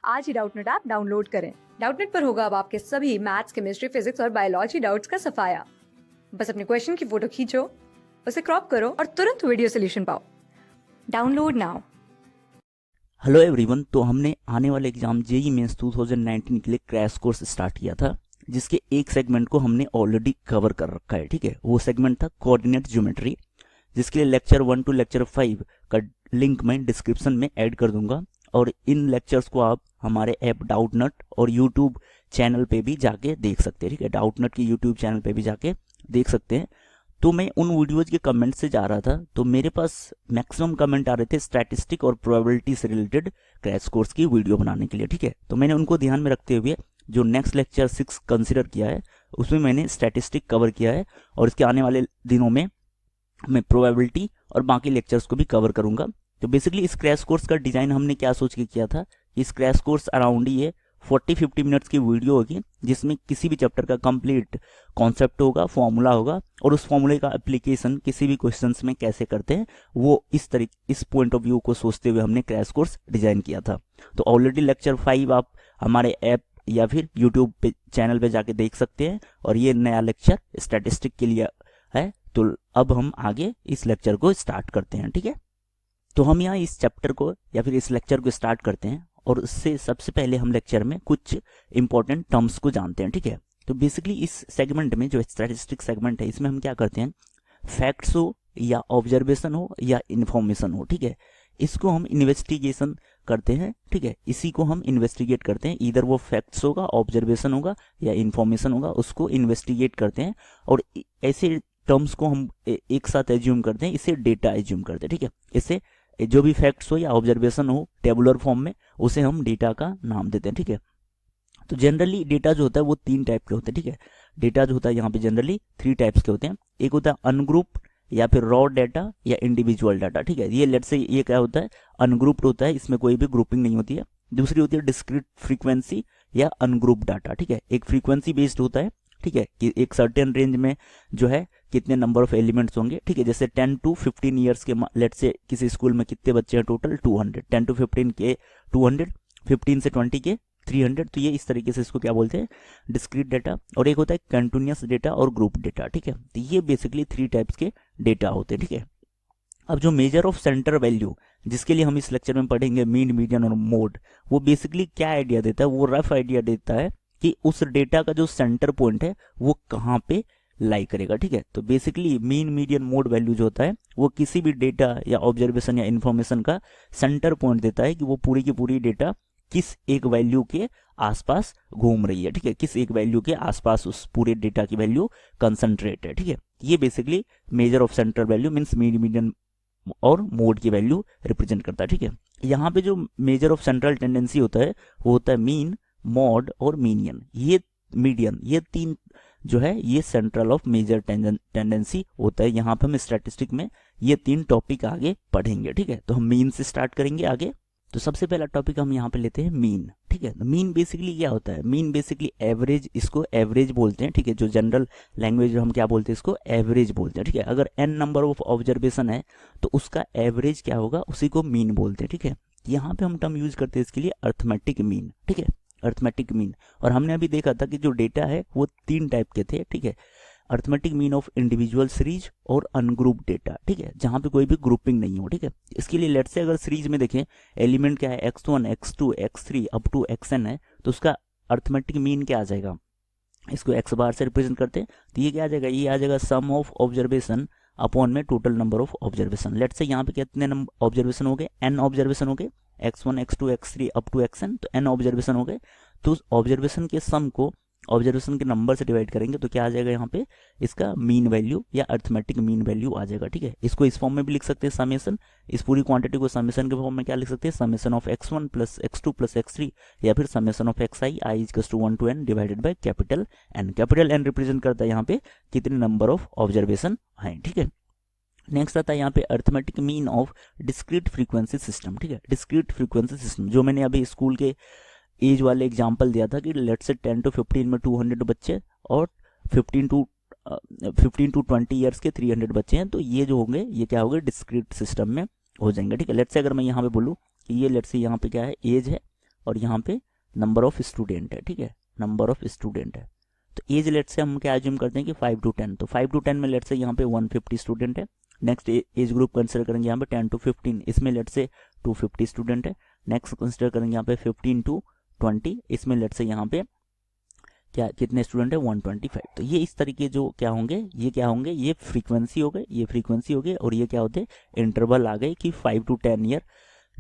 आज ही Doubtnut app download करें। Doubtnut पर होगा अब आपके सभी मैथ्स, केमिस्ट्री, फिजिक्स और बायोलॉजी डाउट्स का सफाया। बस अपने क्वेश्चन की फोटो खींचो, उसे क्रॉप करो और तुरंत वीडियो सोल्यूशन पाओ। Download now. Hello everyone. तो हमने आने वाले एग्जाम जेईई मेंस 2019 के लिए क्रैश कोर्स स्टार्ट किया था, जिसके एक सेगमेंट को हमने ऑलरेडी कवर कर रखा है। ठीक है, वो सेगमेंट था कोऑर्डिनेट ज्योमेट्री, जिसके लिए लेक्चर 1 टू लेक्चर 5 का लिंक मैं डिस्क्रिप्शन में ऐड कर दूंगा। और इन लेक्चर्स को आप हमारे ऐप डाउटनट और यूट्यूब चैनल पे भी जाके देख सकते हैं। ठीक है, डाउटनट की यूट्यूब चैनल पे भी जाके देख सकते हैं। तो मैं उन वीडियोज के कमेंट से जा रहा था, तो मेरे पास मैक्सिमम कमेंट आ रहे थे स्टैटिस्टिक और प्रोबेबिलिटी से रिलेटेड क्रैश कोर्स की वीडियो बनाने के लिए। ठीक है, तो मैंने उनको ध्यान में रखते हुए जो नेक्स्ट लेक्चर 6 कंसिडर किया है, उसमें मैंने स्टैटिस्टिक कवर किया है। और इसके आने वाले दिनों में मैं प्रोबेबिलिटी और बाकी लेक्चर्स को भी कवर करूंगा। तो बेसिकली इस क्रैश कोर्स का डिजाइन हमने क्या सोच के किया था, इस क्रैश कोर्स अराउंड ये 40-50 मिनट्स की वीडियो होगी, जिसमें किसी भी चैप्टर का कंप्लीट कॉन्सेप्ट होगा, फॉर्मूला होगा, और उस फॉर्मूले का एप्लीकेशन किसी भी क्वेश्चंस में कैसे करते हैं, वो इस पॉइंट ऑफ व्यू को सोचते हुए हमने क्रैश कोर्स डिजाइन किया था। तो ऑलरेडी लेक्चर 5 आप हमारे ऐप या फिर यूट्यूब पे चैनल पे जाके देख सकते हैं, और ये नया लेक्चर स्टैटिस्टिक के लिए है। तो अब हम आगे इस लेक्चर को स्टार्ट करते हैं। ठीक है, तो हम यहाँ इस चैप्टर को या फिर इस लेक्चर को स्टार्ट करते हैं, और उससे सबसे पहले हम लेक्चर में कुछ इंपॉर्टेंट टर्म्स को जानते हैं। ठीक है, तो बेसिकली इस सेगमेंट में जो स्टैटिस्टिक सेगमेंट है, इसमें हम क्या करते हैं, फैक्ट्स हो या ऑब्जर्वेशन हो या इन्फॉर्मेशन हो, ठीक है, इसको हम इन्वेस्टिगेशन करते हैं। ठीक है, इसी को हम इन्वेस्टिगेट करते हैं। इधर वो फैक्ट्स होगा, ऑब्जर्वेशन होगा या इन्फॉर्मेशन होगा, उसको इन्वेस्टिगेट करते हैं। और ऐसे टर्म्स को हम एक साथ एज्यूम करते हैं, इसे डेटा एज्यूम करते हैं। ठीक है, इसे जो भी फैक्ट्स हो या ऑब्जर्वेशन हो टेबुलर फॉर्म में, उसे हम डेटा का नाम देते हैं। ठीक है, तो जनरली डेटा जो होता है वो 3 टाइप के होते हैं। ठीक है, डेटा जो होता है यहाँ पे जनरली 3 टाइप्स के होते हैं। एक होता है अनग्रुप या फिर रॉ डाटा या इंडिविजुअल डाटा। ठीक है, ये लेट्स से ये क्या होता है, अनग्रुप्ड होता है, इसमें कोई भी ग्रुपिंग नहीं होती है। दूसरी होती है डिस्क्रीट फ्रीक्वेंसी या अनग्रुप डाटा। ठीक है, एक फ्रीक्वेंसी बेस्ड होता है। ठीक है, कि एक सर्टेन रेंज में जो है कितने नंबर ऑफ एलिमेंट्स होंगे। ठीक है, जैसे 10 to 15 ईयर्स के लेट से किसी स्कूल में कितने बच्चे हैं टोटल, 200, 10 to 15 के 200, 15 से 20 के 300। तो ये इस तरीके से इसको क्या बोलते हैं, डिस्क्रीट डेटा। और एक होता है कंटिन्यूअस डेटा और ग्रुप डेटा। ठीक है, तो ये बेसिकली 3 टाइप्स के डेटा होते हैं। ठीक है, अब जो मेजर ऑफ सेंटर वैल्यू, जिसके लिए हम इस लेक्चर में पढ़ेंगे मीन, मीडियन और मोड, वो बेसिकली क्या आइडिया देता है, वो रफ आइडिया देता है कि उस डेटा का जो सेंटर पॉइंट है वो कहाँ पे लाई करेगा। ठीक है, तो basically mean, median, mode value जो होता है वो किसी भी डेटा या ऑब्जर्वेशन या इन्फॉर्मेशन का सेंटर पॉइंट देता है कि वो पूरी की पूरी डेटा किस एक वैल्यू के आसपास घूम रही है। ठीक है, किस एक वैल्यू के आसपास उस पूरे डेटा की वैल्यू कंसंट्रेट है। ठीक है, ये basically measure of centre value means mean, median और मोड की वैल्यू रिप्रेजेंट करता है। ठीक है, यहाँ पे जो मेजर ऑफ सेंट्रल टेंडेंसी होता है वो होता है मीन, मॉड और मीनियन, ये मीडियन, ये 3 जो है ये सेंट्रल ऑफ मेजर टेंडेंसी होता है। यहाँ पे हम स्टैटिस्टिक में ये 3 टॉपिक आगे पढ़ेंगे। ठीक है, तो हम मीन से स्टार्ट करेंगे आगे। तो सबसे पहला टॉपिक हम यहाँ पे लेते हैं मीन। ठीक है, मीन बेसिकली क्या होता है, मीन बेसिकली एवरेज, इसको एवरेज बोलते हैं। ठीक है, जो जनरल लैंग्वेज हम क्या बोलते हैं, इसको एवरेज बोलते हैं। ठीक है, अगर n नंबर ऑफ ऑब्जर्वेशन है तो उसका एवरेज क्या होगा, उसी को मीन बोलते हैं। ठीक है, यहाँ पे हम टर्म यूज करते हैं इसके लिए अर्थमेटिक मीन। ठीक है, अर्थमेटिक मीन। और हमने अभी देखा था कि जो डेटा है वो 3 टाइप के थे। ठीक है, arithmetic mean of individual series और अनग्रुप डेटा। ठीक है, जहां पे कोई भी ग्रुपिंग नहीं हो। ठीक है, इसके लिए लेट से अगर सीरीज में देखें एलिमेंट क्या है, x1, x2, x3 up to xn है, तो उसका अर्थमेटिक मीन क्या आ जाएगा, इसको x बार से रिप्रेजेंट करते हैं, तो ये क्या आ जाएगा, ये आ जाएगा सम ऑफ ऑब्जर्वेशन अपॉन में total number of observation. Let say यहाँ पे कितने नंबर ऑब्जर्वेशन हो गए, n ऑब्जर्वेशन हो गए, x1, x2, x3 up to xn, तो n ऑब्जर्वेशन हो गए। तो उस ऑब्जर्वेशन के सम को ऑब्जर्वेशन के नंबर से डिवाइड करेंगे तो क्या आ जाएगा, यहाँ पे इसका मीन वैल्यू या अर्थमेटिक मीन वैल्यू आ जाएगा। ठीक है, इसको इस फॉर्म में भी लिख सकते हैं समेशन, इस पूरी क्वांटिटी को समेशन के फॉर्म में क्या लिख सकते हैं, summation of x1 plus x2 plus x3, या फिर summation of xi i equals to 1 to n divided by capital n। Capital n represent करता है यहाँ पे कितने नंबर ऑफ ऑब्जर्वेशन है। ठीक है, नेक्स्ट आता है यहाँ पे arithmetic mean of discrete frequency system. ठीक है, डिस्क्रीट फ्रीक्वेंसी सिस्टम जो मैंने अभी स्कूल के एज वाले एग्जाम्पल दिया था कि लेट से 10 to 15 में 200 बच्चे और 15 to 20 ईयर्स के 300 बच्चे हैं, तो ये जो होंगे ये क्या होंगे, डिस्क्रीट सिस्टम में हो जाएंगे। ठीक है, लेट से अगर मैं यहाँ पे बोलूँ कि ये लेट से यहाँ पे क्या है, एज है, और यहाँ पे नंबर ऑफ स्टूडेंट है, ठीक है, नंबर ऑफ स्टूडेंट है। तो एज लेट से हम क्या एज्यूम करते हैं कि 5 to 10, तो 5 to 10 में लेट से यहाँ पे 150 स्टूडेंट है। नेक्स्ट एज ग्रुप कंसिडर करेंगे यहाँ पे 10 to 15, इसमें लेट से 250 स्टूडेंट है। नेक्स्ट कंसिडर करेंगे यहाँ पे 15 to 20, इसमें लेट से यहाँ पे क्या कितने स्टूडेंट है 125। तो ये इस तरीके जो क्या होंगे, ये क्या होंगे, ये फ्रीक्वेंसी हो गए, ये फ्रीक्वेंसी हो गए, और ये क्या होते इंटरवल आ गए कि 5 to 10 ईयर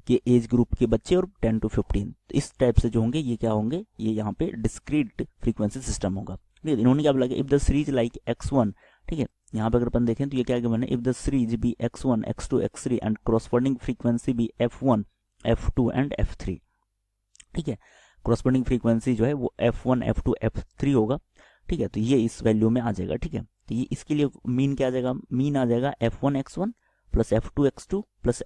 के एज ग्रुप के बच्चे और 10 to 15। तो इस टाइप से जो होंगे ये क्या होंगे, ये यहाँ पे डिस्क्रीट फ्रीक्वेंसी सिस्टम होगा। ठीक है, इन्होंने क्या बोला कि if the series like x1, ठीक है, यहाँ पे अगर अपन देखें तो ये क्या गिवन है, if the series be x1 x2 x3 and corresponding frequency be f1 f2 and f3, ठीक है, कॉरस्पॉन्डिंग फ्रीक्वेंसी जो है वो f1 f2 f3 होगा। ठीक है, तो ये इस वैल्यू में आ जाएगा। ठीक है, तो ये इसके लिए मीन क्या आ जाएगा, मीन आ जाएगा f1 x1 plus f2 x2 plus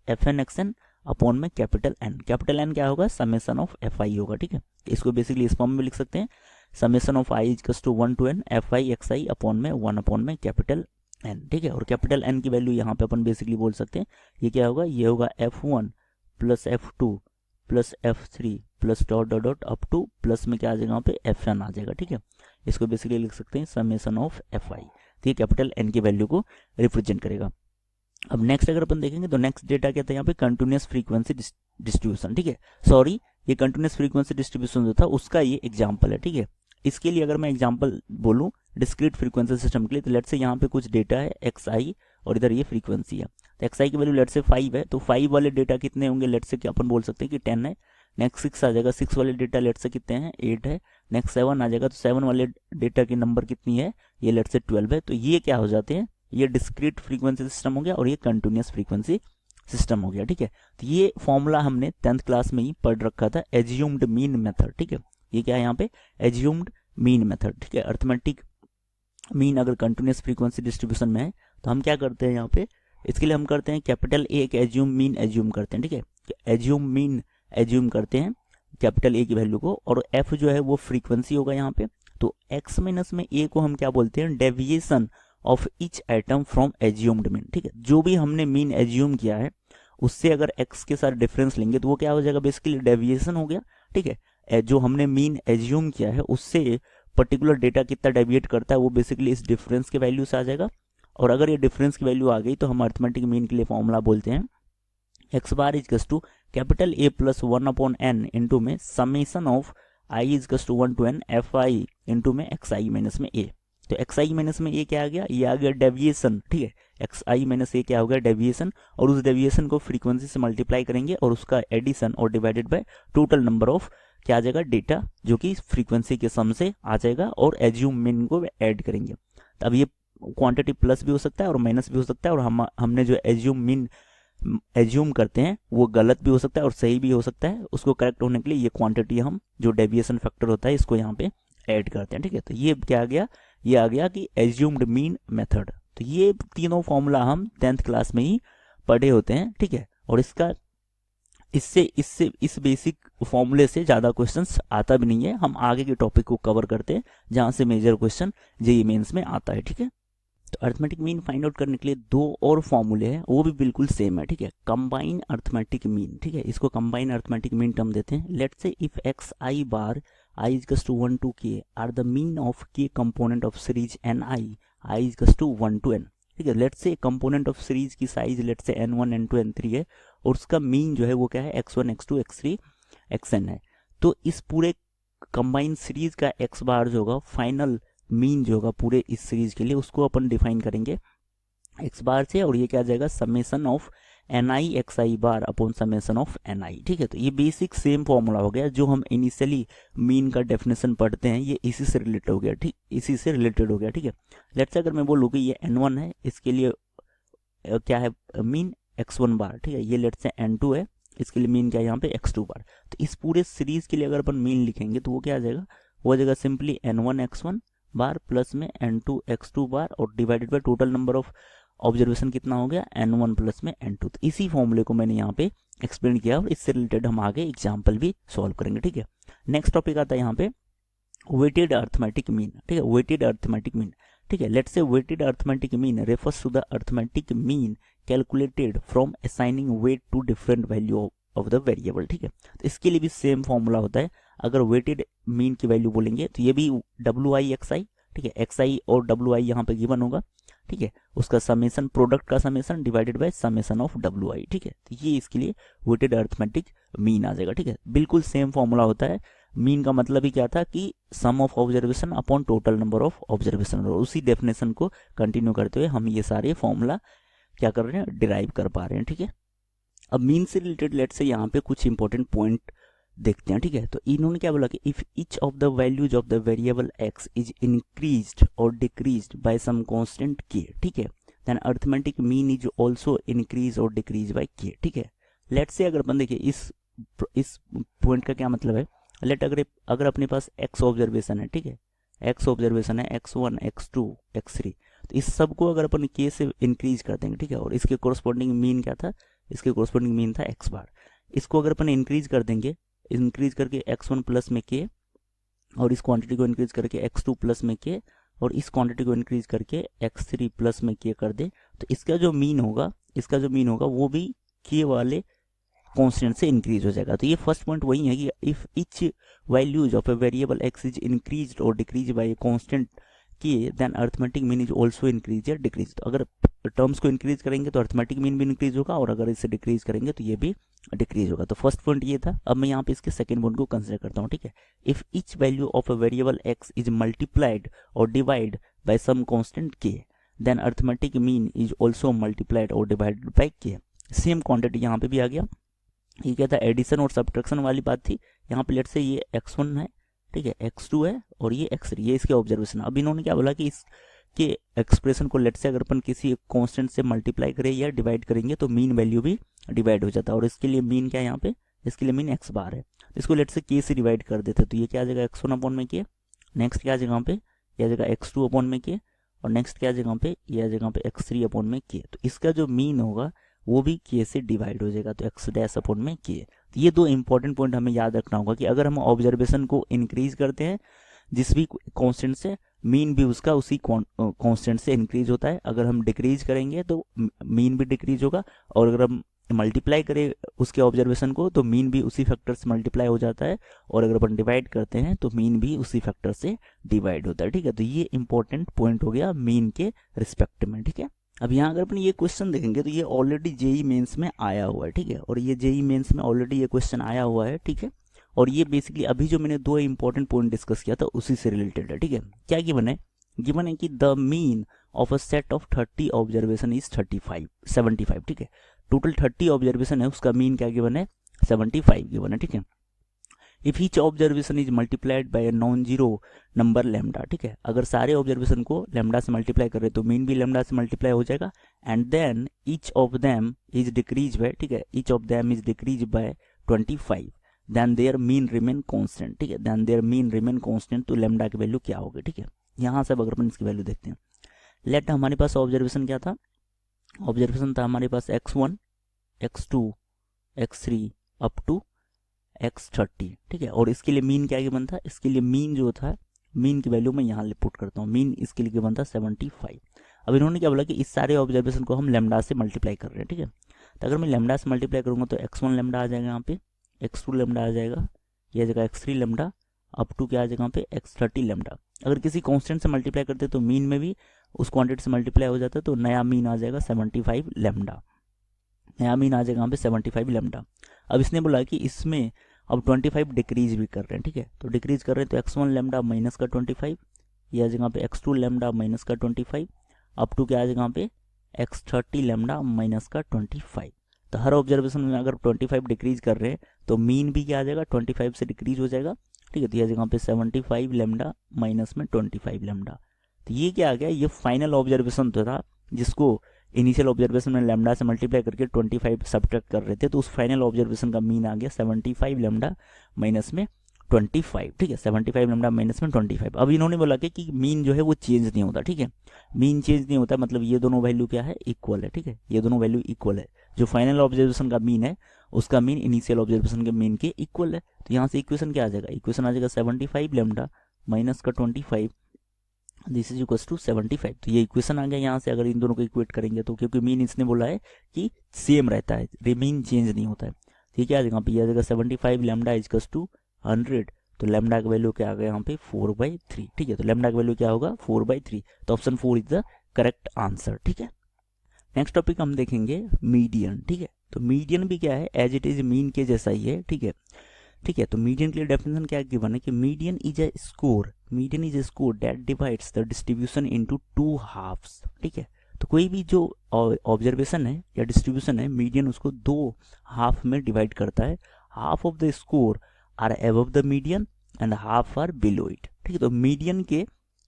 fn xn upon में कैपिटल N क्या होगा, समेसन ऑफ fi होगा। ठीक है, इसको बेसिकली इस फॉर्म में लिख सकते हैं, summation of i equals to 1 to n fi xi upon में 1 अपॉन में कैपिटल N। ठीक है, और कैपिटल N की वैल्यू यहाँ पे अपन बेसिकली बोल सकते हैं, ये क्या होगा, ये होगा f1 plus f2 plus f3 plus dot dot dot up two plus में क्या आ जाएगा, यहाँ पे fn आ जाएगा। ठीक है, इसको बेसिकली लिख सकते हैं समेसन ऑफ fi। तो ये कैपिटल N की वैल्यू को रिप्रेजेंट करेगा। अब नेक्स्ट अगर अपन देखेंगे तो नेक्स्ट डेटा क्या था यहाँ पे, कंटिन्यूअस फ्रीक्वेंसी डिस्ट्रीब्यूशन। ठीक है, सॉरी, ये कंटिन्यूअस फ्रीक्वेंसी डिस्ट्रीब्यूशन जो था उसका ये एग्जांपल है। ठीक है, इसके लिए अगर मैं एग्जांपल बोलूं डिस्क्रीट फ्रीक्वेंसी सिस्टम के लिए, तो लेट से यहाँ पे कुछ डेटा है xi और इधर ये फ्रीक्वेंसी है। तो xi की वैल्यू लेट से 5 है, तो 5 वाले डेटा कितने होंगे, लेट से क्या अपन बोल सकते हैं कि 10 है। नेक्स्ट 6 आ जाएगा, 6 वाले डेटा लेट से कितने हैं, 8 है। नेक्स्ट 7 आ जाएगा, तो 7 वाले डेटा की नंबर कितनी है, ये लेट से 12 है। तो ये क्या हो जाते हैं, ये डिस्क्रीट फ्रीक्वेंसी सिस्टम हो गया और ये कंटिन्यूअस फ्रीक्वेंसी सिस्टम हो गया। ठीक है, तो ये फॉर्मूला हमने 10th क्लास में ही पढ़ रखा था, एज्यूम्ड मीन मेथड। ठीक है, ये क्या है यहाँ पे, एज्यूम्ड मीन मेथड। ठीक है, अर्थमेटिक मीन अगर कंटिन्यूअस फ्रीक्वेंसी डिस्ट्रीब्यूशन में है तो हम क्या करते हैं यहाँ पे, इसके लिए हम करते हैं कैपिटल ए एक एज्यूम मीन एज्यूम करते हैं। ठीक है, एज्यूम मीन एज्यूम करते हैं कैपिटल ए की वैल्यू को, और एफ जो है वो फ्रीक्वेंसी होगा यहाँ पे। तो एक्स माइनस में ए को हम क्या बोलते हैं, deviation of each item from assumed mean. ठीक है, जो भी हमने मीन एज्यूम किया है उससे अगर x के साथ डिफरेंस लेंगे तो वो क्या हो जाएगा, बेसिकली डेविएशन हो गया। ठीक है, जो हमने मीन एज्यूम किया है उससे पर्टिकुलर डेटा कितना डेविएट करता है वो बेसिकली इस डिफरेंस के वैल्यू से आ जाएगा। और अगर ये डिफरेंस की वैल्यू आ गई तो हम अर्थमेटिक मीन के लिए फॉर्मूला बोलते हैं x bar is to capital A plus 1 upon n into में summation of i is to 1 to n f i into में एक्स आई माइनस में ए। तो एक्स आई माइनस में ए क्या आ गया, ये आ गया डेविएशन। ठीक है, एक्स आई माइनस ए क्या हो गया, डेविएशन, और उस डेविएशन को फ्रीक्वेंसी से मल्टीप्लाई करेंगे और उसका एडिशन और divided by total number of क्या आ जाएगा, डेटा, जो कि फ्रीक्वेंसी के सम से आ जाएगा, और एज्यूम मीन को ऐड करेंगे। तो अब ये क्वांटिटी प्लस भी हो सकता है और माइनस भी हो सकता है, और हमने जो एज्यूम मीन एज्यूम करते हैं वो गलत भी हो सकता है और सही भी हो सकता है। उसको करेक्ट होने के लिए ये क्वांटिटी हम जो डेविएशन फैक्टर होता है इसको यहाँ पे ऐड करते हैं। ठीक है, तो ये क्या आ गया, ये आ गया कि एज्यूम्ड मीन मेथड। तो ये तीनों फॉर्मूला हम 10th क्लास में ही पढ़े होते हैं। ठीक है, और इसका इस बेसिक फॉर्मूले से ज़्यादा क्वेश्चंस आता भी नहीं है। हम आगे के टॉपिक को कवर करते हैं जहाँ से मेजर क्वेश्चन जेईई मेंस में आता है। ठीक है, तो अर्थमेटिक मीन फाइंड आउट करने के लिए दो और फॉर्मूले हैं, वो भी बिल्कुल सेम है। ठीक है, कंबाइन अर्थमेटिक मीन। ठीक है, इसको कंबाइन अर्थमेटिक मीन टर्म देते हैं। Let's say if x I bar i is equals to 1 to k are the mean of k component of series ni is equals to 1 to n। ठीक है, let's say component of series की size let's say n1 n2 n3 है और उसका mean जो है वो क्या है, x1 x2 x3 xn है। तो इस पूरे कंबाइन सीरीज का x बार जो होगा, फाइनल मीन जो होगा पूरे इस सीरीज के लिए, उसको अपन डिफाइन करेंगे x बार से, और ये क्या आ जाएगा, summation of ni xi bar upon summation of ni। ठीक है, तो ये बेसिक सेम फॉर्मूला हो गया जो हम इनिशियली मीन का डेफिनेशन पढ़ते हैं, ये इसी से रिलेटेड हो गया। ठीक, इसी से रिलेटेड हो गया। ठीक है, लेट्स से अगर मैं बोलूँ कि ये n1 है, इसके लिए क्या है मीन x1 बार। ठीक है, ये लेट्स से n2 है, इसके लिए मीन क्या है यहाँ पे x2 बार। तो इस पूरे सीरीज के लिए अगर अपन मीन लिखेंगे तो वो क्या आ जाएगा, वो आ जाएगा सिंपली n1 x1 बार प्लस में n2 x2 बार और divided by total number of observation कितना हो गया, n1 प्लस में n2। तो इसी फॉर्मूले को मैंने यहाँ पे एक्सप्लेन किया और इससे रिलेटेड हम आगे एग्जाम्पल भी सॉल्व करेंगे। ठीक है, नेक्स्ट टॉपिक आता है यहाँ पे वेटेड अर्थमेटिक मीन। ठीक है, वेटेड अर्थमेटिक मीन। ठीक है, let's see weighted arithmetic mean refers to the arithmetic mean calculated from assigning weight to different value of the variable, ठीक है। तो इसके लिए भी सेम फॉर्मूला होता है। अगर वेटेड मीन की वैल्यू बोलेंगे तो ये भी डब्ल्यू आई एक्स आई, ठीक है, एक्स आई और डब्ल्यू आई यहाँ पे गिवन होगा, ठीक है, उसका समेसन, प्रोडक्ट का summation divided by summation of W I, ठीक है। तो ये इसके लिए वेटेड अरिथमेटिक मीन आ जाएगा, ठीक है। बिल्कुल सेम फॉर्मूला होता है। मीन का मतलब ही क्या था कि sum of observation upon total number of observation, और उसी डेफिनेशन को कंटिन्यू करते हुए हम ये सारे फॉर्मूला क्या कर रहे हैं, डिराइव कर पा रहे हैं, ठीक है। अब मीन से रिलेटेड लेट से यहाँ पे कुछ इंपॉर्टेंट पॉइंट देखते हैं, ठीक है। तो इन्होंने क्या बोला कि if each of the values of the variable X is increased और decreased by some constant K, ठीक है, then arithmetic mean is also increase और डिक्रीज बाय के, ठीक है। लेट से अगर अपन देखिए इस पॉइंट का क्या मतलब है, लेट अगर अपने पास एक्स ऑब्जर्वेशन है, ठीक है, एक्स ऑब्जर्वेशन है x1 x2 x3, तो इस सब को अगर अपन के से इंक्रीज कर देंगे, ठीक है, और इसके कोरस्पॉन्डिंग मीन क्या था, इसके कोरस्पॉन्डिंग मीन था एक्स बार। इसको अगर अपन इंक्रीज कर देंगे, इंक्रीज करके x1 प्लस में के, और इस क्वांटिटी को इंक्रीज करके x2 प्लस में के, और इस क्वांटिटी को इंक्रीज करके x3 प्लस में के कर दे, तो इसका जो मीन होगा वो भी के वाले कांस्टेंट से इंक्रीज हो जाएगा। तो ये फर्स्ट पॉइंट वही है कि if each values of a variable X is increased और decrease by a constant K, then arithmetic mean is also increase या डिक्रीज। तो अगर टर्म्स को इंक्रीज करेंगे तो अरिथमेटिक मीन भी इंक्रीज होगा, और अगर इसे डिक्रीज करेंगे तो ये भी डिक्रीज होगा। तो फर्स्ट पॉइंट ये था। अब मैं यहाँ पे इसके सेकंड पॉइंट को कंसिडर करता हूँ, ठीक है। If each value of a variable X is multiplied और divide by some constant K, then arithmetic mean is also multiplied और divided by K. Same quantity यहाँ पे भी आ गया। ये क्या था, एडिशन और सब्ट्रैक्शन वाली बात थी। यहाँ पे लेट से ये x1 है, ठीक है, x2 है और ये x3, ये इसके ऑब्जर्वेशन। अब इन्होंने क्या बोला कि इसके एक्सप्रेशन को लेट से अगर अपन किसी कांस्टेंट से मल्टीप्लाई करें या डिवाइड करेंगे तो मीन वैल्यू भी डिवाइड हो जाता है, और इसके लिए मीन क्या है यहाँ पे, इसके लिए मीन x बार है। तो इसको लेट से k से डिवाइड कर देते, तो ये क्या आ जाएगा x1 अपॉन में k, नेक्स्ट क्या आ जाएगा यहाँ पे, ये आ जाएगा x2 अपॉन में k, और नेक्स्ट क्या आ जाएगा यहाँ पे, ये आ जाएगा यहाँ पे x3 अपॉन में k। तो इसका जो मीन होगा वो भी k से डिवाइड हो जाएगा, तो x डैश अपॉन में k। तो ये दो इंपॉर्टेंट पॉइंट हमें याद रखना होगा कि अगर हम ऑब्जर्वेशन को इंक्रीज करते हैं जिस भी कांस्टेंट से, मीन भी उसका उसी कांस्टेंट से इंक्रीज होता है। अगर हम डिक्रीज करेंगे तो मीन भी डिक्रीज होगा, और अगर हम मल्टीप्लाई करें उसके ऑब्जर्वेशन को तो मीन भी उसी फैक्टर से मल्टीप्लाई हो जाता है, और अगर अपन डिवाइड करते हैं तो मीन भी उसी फैक्टर से डिवाइड होता है, ठीक है। तो ये इंपॉर्टेंट पॉइंट हो गया मीन के रिस्पेक्ट में, ठीक है। अब यहाँ अगर अपन ये क्वेश्चन देखेंगे तो ये ऑलरेडी जेई मेंस में आया हुआ है, ठीक है, और ये जेई मेंस में ऑलरेडी ये क्वेश्चन आया हुआ है, ठीक है। और ये बेसिकली अभी जो मैंने दो इंपॉर्टेंट पॉइंट डिस्कस किया था उसी से रिलेटेड है, ठीक है। क्या गिवन है, गिवन है कि the mean of a set of 30 observation is 75, ठीक है। टोटल 30 ऑब्जर्वेशन है, उसका मीन क्या गिवन है, 75 गिवन है, ठीक है। If each observation is multiplied by non zero number lambda, ठीक है, अगर सारे ऑब्जर्वेशन को लैम्डा से मल्टीप्लाई कर रहे तो मीन भी लैम्डा से मल्टीप्लाई हो जाएगा, and then each of them is decrease by, ठीक है, each of them is decrease by 25, then their mean remain constant, ठीक है, then their mean remain constant. तो लैम्डा की वैल्यू क्या होगी, ठीक है। यहाँ से अगर अपन इसकी वैल्यू देखते हैं, लेट हमारे पास ऑब्जर्वेशन क्या था, ऑब्जर्वेशन था हमारे पास x1 x2 x3 up to x30, ठीक है, और इसके लिए मीन क्या गिवन था, इसके लिए मीन जो था, मीन की वैल्यू मैं यहाँ पुट करता हूँ, मीन इसके लिए गिवन था 75। अब इन्होंने क्या बोला कि इस सारे ऑब्जर्वेशन को हम लैम्डा से मल्टीप्लाई कर रहे हैं, ठीक है। तो अगर मैं लैम्डा से मल्टीप्लाई करूँगा तो x1 लैम्डा आ जाएगा यहाँ पे, x2 लैम्डा आ जाएगा, यह आ जाएगा x3 लैम्डा, अप टू क्या आ जाएगा यहाँ पे x30 लैम्डा। अगर किसी कांस्टेंट से मल्टीप्लाई करते तो मीन में भी उस क्वांटिटी से मल्टीप्लाई हो जाता है, तो नया मीन आ जाएगा 75 लैम्डा, नया मीन आ जाएगा यहाँ पे 75 लैम्डा। अब इसने बोला कि इसमें अब 25 डिक्रीज भी कर रहे हैं, ठीक है, तो डिक्रीज कर रहे हैं तो x1 लैम्डा माइनस का 25, ये आ जाएगा यहाँ पे x2 लैम्डा माइनस का 25, अप टू क्या आ जाएगा यहाँ पे x30 लैम्डा माइनस का 25। तो हर ऑब्जर्वेशन में अगर 25 डिक्रीज कर रहे हैं तो मीन भी क्या आ जाएगा, 25 से डिक्रीज हो जाएगा, ठीक है। तो ये आ जाएगा यहाँ पे 75 लैम्डा माइनस में 25 लैम्डा। तो ये क्या आ गया, ये फाइनल ऑब्जर्वेशन तो था जिसको इनिशियल ऑब्जर्वेशन में लैम्डा से मल्टीप्लाई करके 25 सब्ट्रैक्ट कर रहे थे, तो उस फाइनल ऑब्जर्वेशन का मीन आ गया 75 लैम्डा माइनस में 25, ठीक है, 75 लैम्डा माइनस में 25। अब इन्होंने बोला कि मीन जो है वो चेंज नहीं होता, ठीक है, मीन चेंज नहीं होता, मतलब ये दोनों वैल्यू क्या है, इक्वल है, ठीक है, ये दोनों वैल्यू इक्वल है। जो फाइनल ऑब्जर्वेशन का मीन है उसका मीन इनिशियल ऑब्जर्वेशन के मीन के इक्वल है। तो यहाँ से इक्वेशन क्या आ जाएगा, इक्वेशन आ जाएगा 75 लैम्डा माइनस का 25, दिस इज इक्वल्स टू 75। तो ये इक्वेशन आ गया यहाँ से, अगर इन दोनों को इक्वेट करेंगे तो, क्योंकि मीन इसने बोला है कि सेम रहता है, मीन चेंज नहीं होता है। ठीक है, यहाँ पे ये आ जाएगा 75 लैम्डा इजकल्स टू 100, तो लैम्डा का वैल्यू क्या आ गया यहाँ पे 4/3। ठीक है, तो लैम्डा का वैल्यू क्या होगा 4/3, तो option 4 is the correct answer. ठीक है, नेक्स्ट टॉपिक हम देखेंगे मीडियन। ठीक है, तो मीडियन भी क्या है, एज इट इज मीन के जैसा ही है। ठीक है, ठीक है, तो मीडियन के लिए डेफिनेशन क्या गिवन है कि median is a score, median is a score that divides the distribution into 2 halves. ठीक है, तो कोई भी जो ऑब्जर्वेशन है या डिस्ट्रीब्यूशन है, मीडियन उसको 2 हाफ में डिवाइड करता है। Half of the score are above the median and half are below it. ठीक है, तो मीडियन के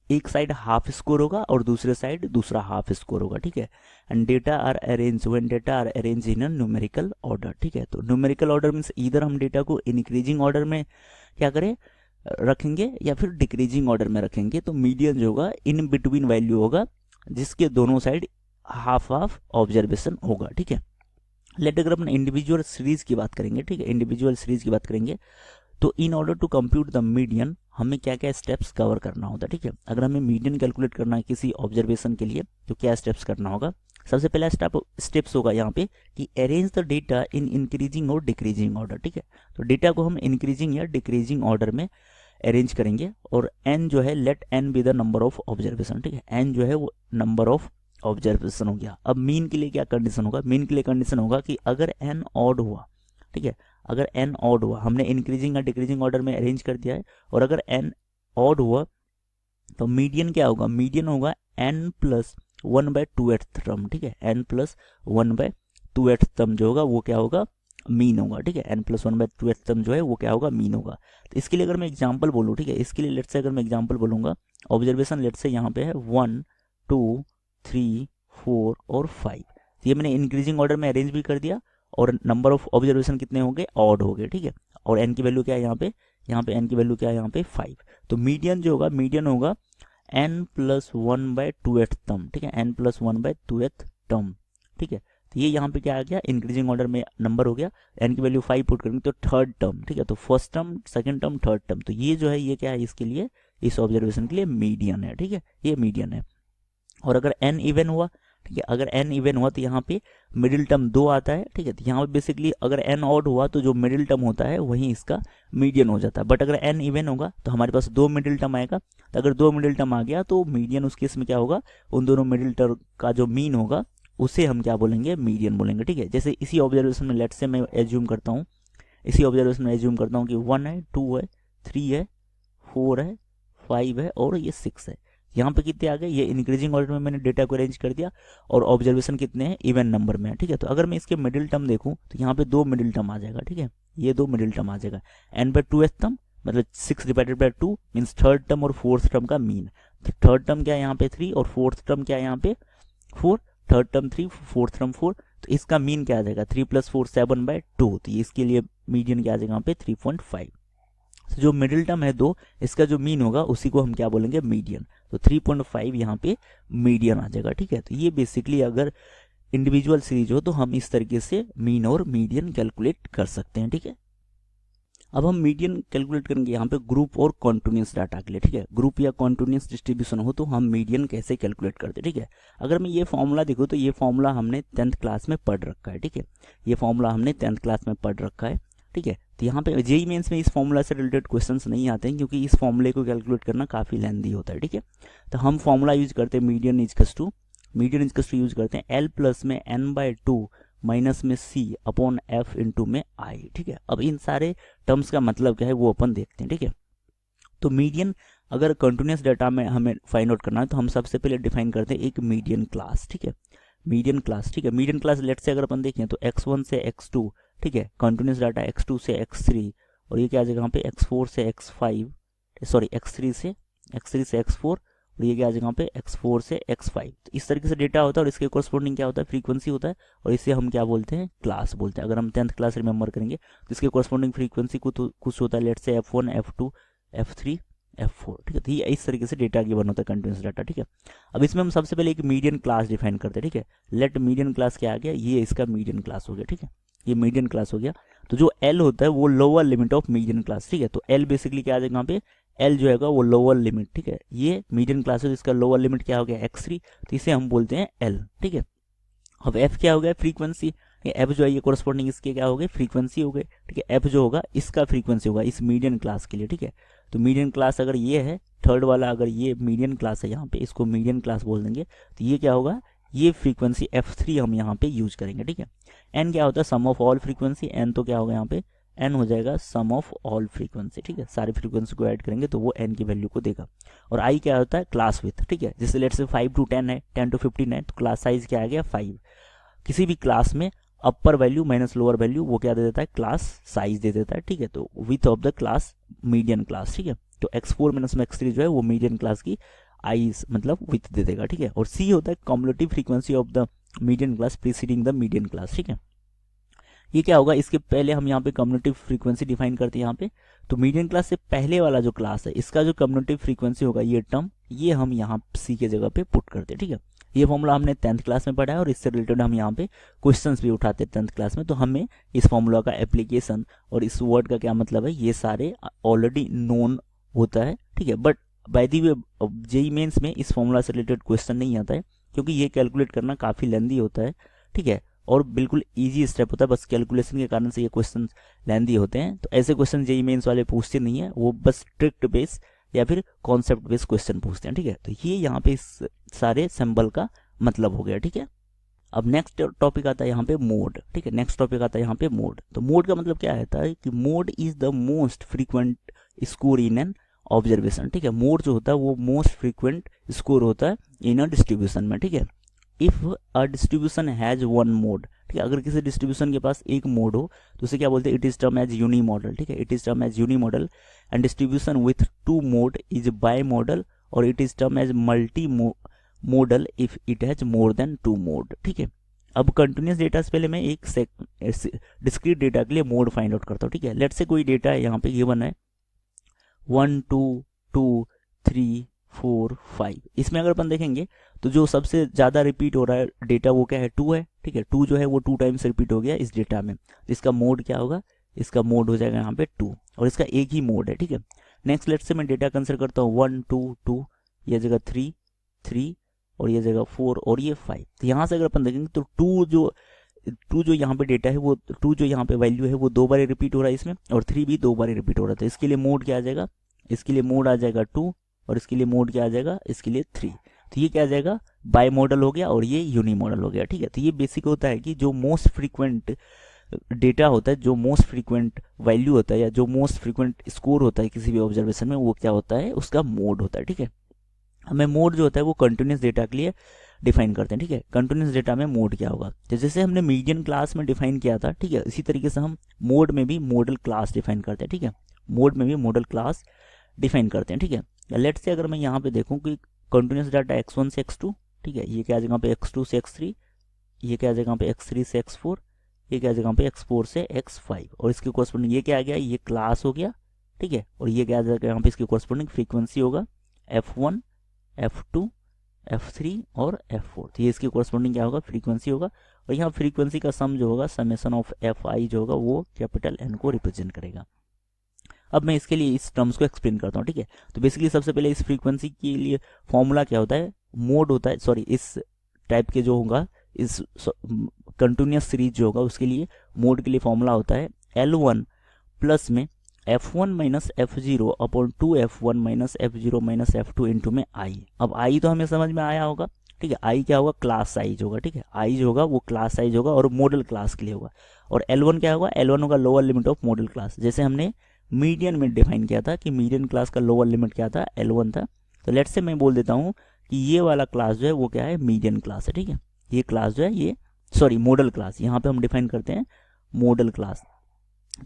एक साइड हाफ स्कोर होगा और दूसरे साइड दूसरा हाफ स्कोर होगा। ठीक है, and data are arrange when data are arrange in a numerical order. ठीक है, तो न्यूमेरिकल ऑर्डर मीन्स इधर हम डेटा को इंक्रीजिंग ऑर्डर में क्या करें रखेंगे या फिर डिक्रीजिंग ऑर्डर में रखेंगे। तो मीडियन जो होगा इन बिटवीन वैल्यू होगा जिसके दोनों साइड हाफ हाफ ऑब्जर्वेशन होगा। ठीक है, लेट अगर अपन इंडिविजुअल सीरीज की बात करेंगे, ठीक है, इंडिविजुअल सीरीज की बात करेंगे, तो in order to compute the median हमें क्या क्या स्टेप्स कवर करना होता है। ठीक है, अगर हमें मीडियन कैलकुलेट करना है किसी ऑब्जर्वेशन के लिए तो क्या स्टेप्स करना होगा। सबसे पहला स्टेप्स होगा यहाँ पे कि arrange the data in increasing और डिक्रीजिंग ऑर्डर। ठीक है, तो डेटा को हम इंक्रीजिंग या डिक्रीजिंग ऑर्डर में अरेंज करेंगे और n जो है let n be the number of observation. ठीक है, n जो है वो नंबर ऑफ ऑब्जर्वेशन हो गया। अब मीन के लिए क्या कंडीशन होगा, मीन के लिए कंडीशन होगा कि अगर n ऑड हुआ, ठीक है, अगर n ऑड हुआ, हमने इंक्रीजिंग या डिक्रीजिंग ऑर्डर में अरेंज कर दिया है, और अगर n ऑड हुआ तो मीडियन क्या होगा, मीडियन होगा n प्लस 1/2th टर्म। ठीक है, n प्लस 1/2th टर्म जो होगा वो क्या होगा, मीन होगा। ठीक है, n प्लस 1/2th टर्म जो है वो क्या होगा, मीन होगा। तो इसके लिए अगर मैं एग्जांपल बोलूँ, ठीक है, इसके लिए लेट से अगर मैं एग्जांपल बोलूँगा, ऑब्जर्वेशन लेट से यहाँ पे है 1 2 3 4 और 5, तो ये मैंने इंक्रीजिंग ऑर्डर में अरेंज भी कर दिया और नंबर ऑफ ऑब्जर्वेशन कितने हो गए, ऑड हो गए। ठीक है, और n की वैल्यू क्या है यहाँ पे n की वैल्यू क्या है यहाँ पे 5। तो मीडियन जो होगा, मीडियन होगा n प्लस 1/2th टर्म। ठीक है, n प्लस 1/2th टर्म। ठीक है, तो ये यहाँ पे क्या आ गया, इंक्रीजिंग ऑर्डर में नंबर हो गया, n की वैल्यू 5 पुट करेंगे तो थर्ड टर्म। ठीक है, तो first term, second term, third term, तो ये जो है ये क्या है, इसके लिए, इस ऑब्जर्वेशन के लिए मीडियन है। ठीक है, ये मीडियन है। और अगर n इवन हुआ, ठीक है, अगर n इवन हुआ तो यहाँ पे मिडिल टर्म 2 आता है। ठीक है, तो यहाँ पे बेसिकली अगर n ऑड हुआ तो जो मिडिल टर्म होता है वही इसका मीडियन हो जाता है। बट अगर n इवन होगा तो हमारे पास 2 मिडिल टर्म आएगा, तो अगर 2 मिडिल टर्म आ गया तो मीडियन उस केस में क्या होगा, उन दोनों मिडिल टर्म का जो मीन होगा उसे हम क्या बोलेंगे, मीडियन बोलेंगे। ठीक है, जैसे इसी ऑब्जर्वेशन में लेट से मैं एज्यूम करता हूँ, इसी ऑब्जर्वेशन में एज्यूम करता हूँ कि 1 है, 2 है, 3 है, 4 है, 5 है और ये 6 है। यहाँ पे कितने आ गए, ये इंक्रीजिंग ऑर्डर में मैंने डेटा को अरेंज कर दिया और ऑब्जर्वेशन कितने हैं, इवन नंबर में है। ठीक है, तो अगर मैं इसके मिडिल टर्म देखूँ तो यहाँ पे 2 मिडिल टर्म आ जाएगा। ठीक है, ये 2 मिडिल टर्म आ जाएगा, n/2th टर्म मतलब 6/2 मीन्स थर्ड टर्म और फोर्थ टर्म का मीन। तो थर्ड टर्म क्या है यहाँ पे 3 और फोर्थ टर्म क्या है यहाँ पे 4, थर्ड टर्म 3, फोर्थ टर्म 4, तो इसका मीन क्या आ जाएगा 3 + 4 7/2, तो इसके लिए मीडियन क्या आ जाएगा यहाँ पे 3.5। तो जो मिडिल टर्म है 2, इसका जो मीन होगा उसी को हम क्या बोलेंगे, मीडियन। तो 3.5 यहाँ पे मीडियन आ जाएगा। ठीक है, तो ये बेसिकली अगर इंडिविजुअल सीरीज हो तो हम इस तरीके से मीन और मीडियन कैलकुलेट कर सकते हैं। ठीक है, अब हम मीडियन कैलकुलेट करेंगे यहाँ पे ग्रुप और कॉन्टिन्यूस डाटा के लिए। ठीक है, ग्रुप या कॉन्टिन्यूस डिस्ट्रीब्यूशन हो तो हम मीडियन कैसे कैलकुलेट करते हैं। ठीक है, अगर मैं ये फॉर्मूला देखूँ तो ये फॉर्मूला हमने 10th क्लास में पढ़ रखा है। ठीक है, ये फॉर्मूला हमने 10th क्लास में पढ़ रखा है। ठीक है, तो यहाँ पे जेईई मेंस में इस फॉर्मूला से रिलेटेड क्वेश्चंस नहीं आते हैं क्योंकि इस फॉर्मूले को कैलकुलेट करना काफ़ी लेंदी होता है। ठीक है, तो हम फॉर्मूला यूज करते हैं मीडियन इजकस टू यूज करते हैं L प्लस में n/2 माइनस में C अपॉन F इंटू में I। ठीक है, अब इन सारे टर्म्स का मतलब क्या है वो अपन देखते हैं। ठीक है, तो मीडियन अगर कंटिन्यूस डाटा में हमें फाइंड आउट करना है तो हम सबसे पहले डिफाइन करते हैं एक मीडियन क्लास। ठीक है, मीडियन क्लास। ठीक है, मीडियन क्लास लेट से अगर अपन देखें तो x1 से x2, ठीक है, कंटिन्यूस डाटा x2 से x3 और ये क्या आ जाएगा यहाँ पे x4 से x5, सॉरी x3 से x4 और ये क्या आ जाएगा यहाँ पे x4 से x5। तो इस तरीके से डेटा होता है और इसके कोरस्पॉन्डिंग क्या होता है, फ्रीक्वेंसी होता है और इसे हम क्या बोलते हैं, क्लास बोलते हैं। अगर हम 10th क्लास रिमेंबर करेंगे तो इसके कोरस्पॉन्डिंग फ्रीक्वेंसी कुछ होता है, लेट से f1 f2 f3 f4। ठीक है, तो ये इस तरीके से डेटा गिवन होता है कंटिन्यूस डाटा। ठीक है, अब इसमें हम सबसे पहले एक मीडियन क्लास डिफाइन करते हैं। ठीक है, लेट मीडियन क्लास क्या आ गया, ये इसका मीडियन क्लास हो गया। ठीक है, ये मीडियन क्लास हो गया। तो जो L होता है वो lower limit of median class. ठीक है, तो L बेसिकली क्या आ जाएगा यहाँ पे, L जो है वो लोअर लिमिट। ठीक है, ये मीडियन क्लास है तो इसका लोअर लिमिट क्या हो गया x3, तो इसे हम बोलते हैं L। ठीक है, अब F क्या हो गया, फ्रीक्वेंसी। एफ जो है ये कोरस्पॉन्डिंग इसके क्या हो गए, फ्रीक्वेंसी हो गए, ठीक है। एफ जो होगा इसका फ्रीक्वेंसी होगा इस मीडियन क्लास के लिए, ठीक है। तो मीडियन क्लास अगर ये है, थर्ड वाला अगर ये मीडियन क्लास है, यहाँ पे इसको मीडियन क्लास बोल देंगे, तो ये क्या होगा, ये फ्रीक्वेंसी F3 हम यहाँ पे यूज करेंगे, ठीक है। एन क्या होता है, सम ऑफ ऑल फ्रीक्वेंसी, एन तो क्या होगा यहाँ पे, एन हो जाएगा सम ऑफ ऑल फ्रीक्वेंसी, ठीक है। सारी फ्रीक्वेंसी को ऐड करेंगे तो वो एन की वैल्यू को देगा। और आई क्या होता है, क्लास विथ, ठीक है। जैसे लेट्स से 5 to 10 है, 10 to 15 है, तो क्लास साइज क्या आ गया 5। किसी भी क्लास में अपर वैल्यू माइनस लोअर वैल्यू वो क्या दे देता है, क्लास साइज दे देता है, ठीक है। तो width of the class median class, ठीक है। तो x4 माइनस x3 जो है वो मीडियन क्लास की आई मतलब विथ दे देगा, ठीक है। और सी होता है cumulative frequency of the median class preceding the median class, ठीक है। ये क्या होगा, इसके पहले हम यहाँ पे कम्युलेटिव फ्रीक्वेंसी डिफाइन करते हैं यहाँ पे। तो मीडियन क्लास से पहले वाला जो क्लास है इसका जो कम्युलेटिव फ्रीक्वेंसी होगा, ये टर्म ये हम यहाँ सी के जगह पे पुट करते हैं, ठीक है। ये फॉर्मूला हमने 10th क्लास में पढ़ा है और इससे रिलेटेड हम यहाँ पे क्वेश्चंस भी उठाते हैं 10th क्लास में। तो हमें इस फॉर्मूला का एप्लीकेशन और इस वर्ड का क्या मतलब है, ये सारे ऑलरेडी नोन होता है, ठीक है। But by the way JEE mains में इस फॉर्मूला से रिलेटेड क्वेश्चन नहीं आता है, क्योंकि ये कैलकुलेट करना काफ़ी लेंदी होता है, ठीक है। और बिल्कुल इजी स्टेप होता है, बस कैलकुलेशन के कारण से ये क्वेश्चन लेंदी होते हैं। तो ऐसे क्वेश्चन जेईई मेंस वाले पूछते नहीं है, वो बस ट्रिक्ट बेस या फिर कॉन्सेप्ट बेस्ड क्वेश्चन पूछते हैं, ठीक है। तो ये यहाँ पे इस सारे सिंबल का मतलब हो गया, ठीक है। अब नेक्स्ट टॉपिक आता है यहाँ पे मोड, ठीक है। नेक्स्ट टॉपिक आता है यहाँ पे मोड। तो मोड का मतलब क्या रहता है कि mode is the most frequent score in an observation, ठीक है। मोड जो होता है वो मोस्ट फ्रीक्वेंट स्कोर होता है इन अ डिस्ट्रीब्यूशन में, ठीक है। If a distribution has one mod, ठीक है। अगर किसी डिस्ट्रीब्यूशन के पास एक मोड हो तो उसे क्या बोलते हैं, it is term as unimodal, ठीक है। It is term as unimodal. And distribution with two mode is bimodal, और it is term as multimodal if it has more than two mode, ठीक है। अब continuous data से पहले मैं एक डिस्क्रीट डेटा के लिए मोड फाइंड आउट करता हूँ, ठीक है। लेट्स से कोई डेटा है यहाँ पे गिवन है 1 2 2 3 4 5। इसमें अगर अपन देखेंगे तो जो सबसे ज़्यादा रिपीट हो रहा है डेटा वो क्या है, 2 है, ठीक है। 2 जो है वो 2 टाइम्स रिपीट हो गया इस डेटा में। इसका मोड क्या होगा, इसका मोड हो जाएगा यहाँ पे 2, और इसका एक ही मोड है, ठीक है। नेक्स्ट लेट्स से मैं डेटा कंसिडर करता हूँ 1 2 2, यह जगह 3 3, और ये जगह 4, और ये 5। तो यहाँ से अगर अपन देखेंगे तो 2 जो यहाँ पे डेटा है वो 2 जो यहाँ पे वैल्यू है वो 2 बार रिपीट हो रहा है इसमें, और 3 भी 2 बार रिपीट हो रहा था। इसके लिए मोड क्या आ जाएगा, इसके लिए मोड आ जाएगा 2, और इसके लिए मोड क्या आ जाएगा, इसके लिए 3। तो ये क्या आ जाएगा, बाई मॉडल हो गया और ये यूनी मॉडल हो गया, ठीक है। तो ये बेसिक होता है कि जो मोस्ट फ्रीक्वेंट डेटा होता है, जो मोस्ट फ्रीक्वेंट वैल्यू होता है या जो मोस्ट फ्रीक्वेंट स्कोर होता है किसी भी ऑब्जर्वेशन में, वो क्या होता है, उसका मोड होता है, ठीक है। हमें मोड जो होता है वो कंटिन्यूस डेटा के लिए डिफाइन करते हैं, ठीक है। कंटिन्यूस डेटा में मोड क्या होगा, तो जैसे हमने मीडियन क्लास में डिफाइन किया था, ठीक है, इसी तरीके से हम मोड में भी मॉडल क्लास डिफाइन करते हैं, ठीक है। मोड में भी मॉडल क्लास डिफाइन करते हैं, ठीक है। लेट्स से अगर मैं यहाँ पे देखूँ कि कंटिन्यूस डाटा x1 से x2, ठीक है, ये क्या आ जाएगा पे x2 से x3, ये क्या आ जाएगा पे x3 से x4, ये क्या आ जाएगा पे x4 से x5, और इसके कोरस्पोंडिंग ये क्या आ गया, ये क्लास हो गया, ठीक है। और ये क्या आ जाएगा यहाँ पे, इसके कोरस्पोंडिंग फ्रीक्वेंसी होगा f1 f2 f3 और f4। तो ये इसके कोरस्पोंडिंग क्या होगा, फ्रीक्वेंसी होगा। और यहाँ फ्रीक्वेंसी का सम जो होगा, समेशन ऑफ fi जो होगा वो कैपिटल N को रिप्रेजेंट करेगा। अब मैं इसके लिए इस टर्म्स को एक्सप्लेन करता हूँ, ठीक है। तो बेसिकली सबसे पहले इस फ्रीक्वेंसी के लिए फॉर्मूला क्या होता है, मोड होता है, सॉरी इस टाइप के जो होगा, इस कंटिन्यूस सीरीज जो होगा उसके लिए मोड के लिए फॉर्मूला होता है L1 प्लस में f1 minus f0 upon 2f1 minus f0 minus f2 into में i। अब i तो हमें समझ में आया होगा, ठीक है। i क्या होगा, क्लास साइज होगा, ठीक है। i जो होगा वो क्लास साइज होगा और मॉडल क्लास के लिए होगा। और L1 क्या होगा, L1 होगा lower limit of model class. जैसे हमने मीडियन में डिफाइन किया था कि मीडियन क्लास का लोअर लिमिट क्या था, L1 था। तो लेट्स से मैं बोल देता हूँ कि ये वाला क्लास जो है वो क्या है, मीडियन क्लास है, ठीक है। ये क्लास जो है ये सॉरी मॉडल क्लास, यहाँ पे हम डिफाइन करते हैं मॉडल क्लास।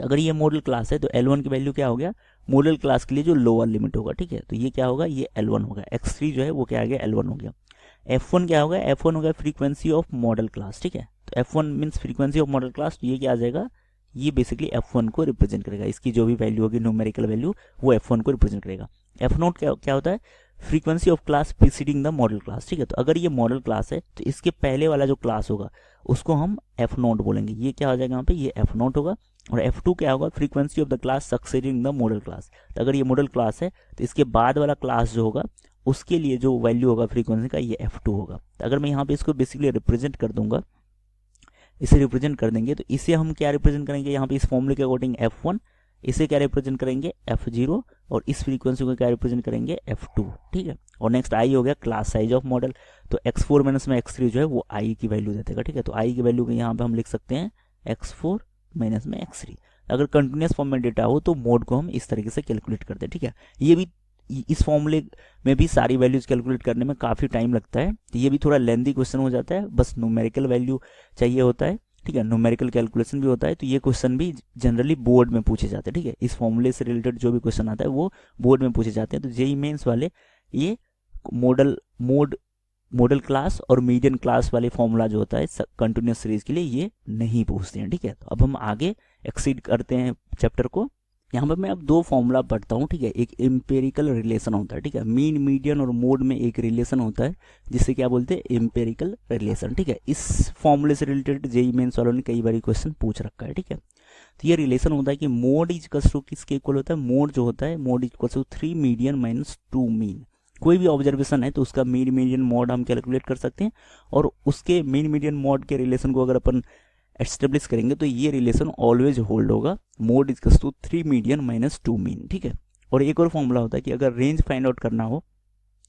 अगर ये मॉडल क्लास है तो L1 की वैल्यू क्या हो गया, मॉडल क्लास के लिए जो लोअर लिमिट होगा, ठीक है। तो ये क्या होगा, ये L1 होगा। x3 जो है वो क्या आ गया, L1 हो गया। f1 क्या होगा, f1 होगा फ्रीक्वेंसी ऑफ मॉडल क्लास, ठीक है। तो f1 means frequency of model class, तो ये क्या आ जाएगा, ये बेसिकली f1 को रिप्रेजेंट करेगा। इसकी जो भी वैल्यू होगी न्यूमेरिकल वैल्यू वो f1 को रिप्रेजेंट करेगा। f0 क्या होता है, frequency of class preceding the model class, ठीक है। तो अगर ये मॉडल क्लास है तो इसके पहले वाला जो क्लास होगा उसको हम f0 बोलेंगे। ये क्या हो जाएगा यहाँ पे, ये f0 होगा। और f2 क्या होगा, frequency of the class succeeding the model class. तो अगर ये मॉडल क्लास है तो इसके बाद वाला क्लास जो होगा उसके लिए जो वैल्यू होगा फ्रीक्वेंसी का, ये f2 होगा। तो अगर मैं यहाँ पे इसको बेसिकली रिप्रेजेंट कर दूंगा इसे रिप्रेजेंट कर देंगे। तो इसे हम क्या रिप्रेजेंट करेंगे यहाँ पे इस फॉर्मूले के अकॉर्डिंग F1, इसे क्या रिप्रेजेंट करेंगे F0, और इस फ्रीक्वेंसी को क्या रिप्रेजेंट करेंगे F2, ठीक है। और नेक्स्ट आई हो गया क्लास साइज ऑफ मॉडल। तो x4 माइनस में x3 जो है वो आई की वैल्यू दे देगा, ठीक है। तो आई की वैल्यू को यहाँ पे हम लिख सकते हैं x4 माइनस में x3। अगर कंटिन्यूस फॉर्म में डेटा हो तो मोड को हम इस तरीके से कैलकुलेट करते हैं, ठीक है। ये भी इस फॉर्मूले में भी सारी वैल्यूज कैलकुलेट करने में काफ़ी टाइम लगता है, तो ये भी थोड़ा लेंथी क्वेश्चन हो जाता है, बस न्यूमेरिकल वैल्यू चाहिए होता है, ठीक है। न्यूमेरिकल कैलकुलेशन भी होता है, तो ये क्वेश्चन भी जनरली बोर्ड में पूछे जाते हैं, ठीक है। इस फॉर्मूले से रिलेटेड जो भी क्वेश्चन आता है वो बोर्ड में पूछे जाते हैं। तो जेईई मेंस वाले ये मॉडल क्लास और मीडियन क्लास वाले फॉर्मूला जो होता है कंटिन्यूस सीरीज के लिए ये नहीं पूछते हैं, ठीक है। तो अब हम आगे एक्सीड करते हैं चैप्टर को। यहाँ पर मैं अब दो फॉर्मूला पढ़ता हूँ, ठीक है। एक एम्पेरिकल रिलेशन होता है, ठीक है। मीन, मीडियन और मोड में एक रिलेशन होता है जिससे क्या बोलते हैं एम्पेरिकल रिलेशन, ठीक है। इस फॉर्मूले से रिलेटेड जेईई मेंस वालों ने कई बार क्वेश्चन पूछ रखा है, ठीक है। तो ये रिलेशन होता है कि मोड इक्वल्स टू किसके इक्वल होता है, मोड जो होता है mode equals to 3 median minus 2 mean. कोई भी ऑब्जर्वेशन है तो उसका मीन मीडियन मोड हम कैलकुलेट कर सकते हैं, और उसके मीन मीडियन मोड के रिलेशन को अगर अपन एस्टेब्लिश करेंगे तो ये रिलेशन ऑलवेज होल्ड होगा, mode equals to 3 median minus 2 mean, ठीक है। और एक और फॉर्मूला होता है कि अगर रेंज फाइंड आउट करना हो,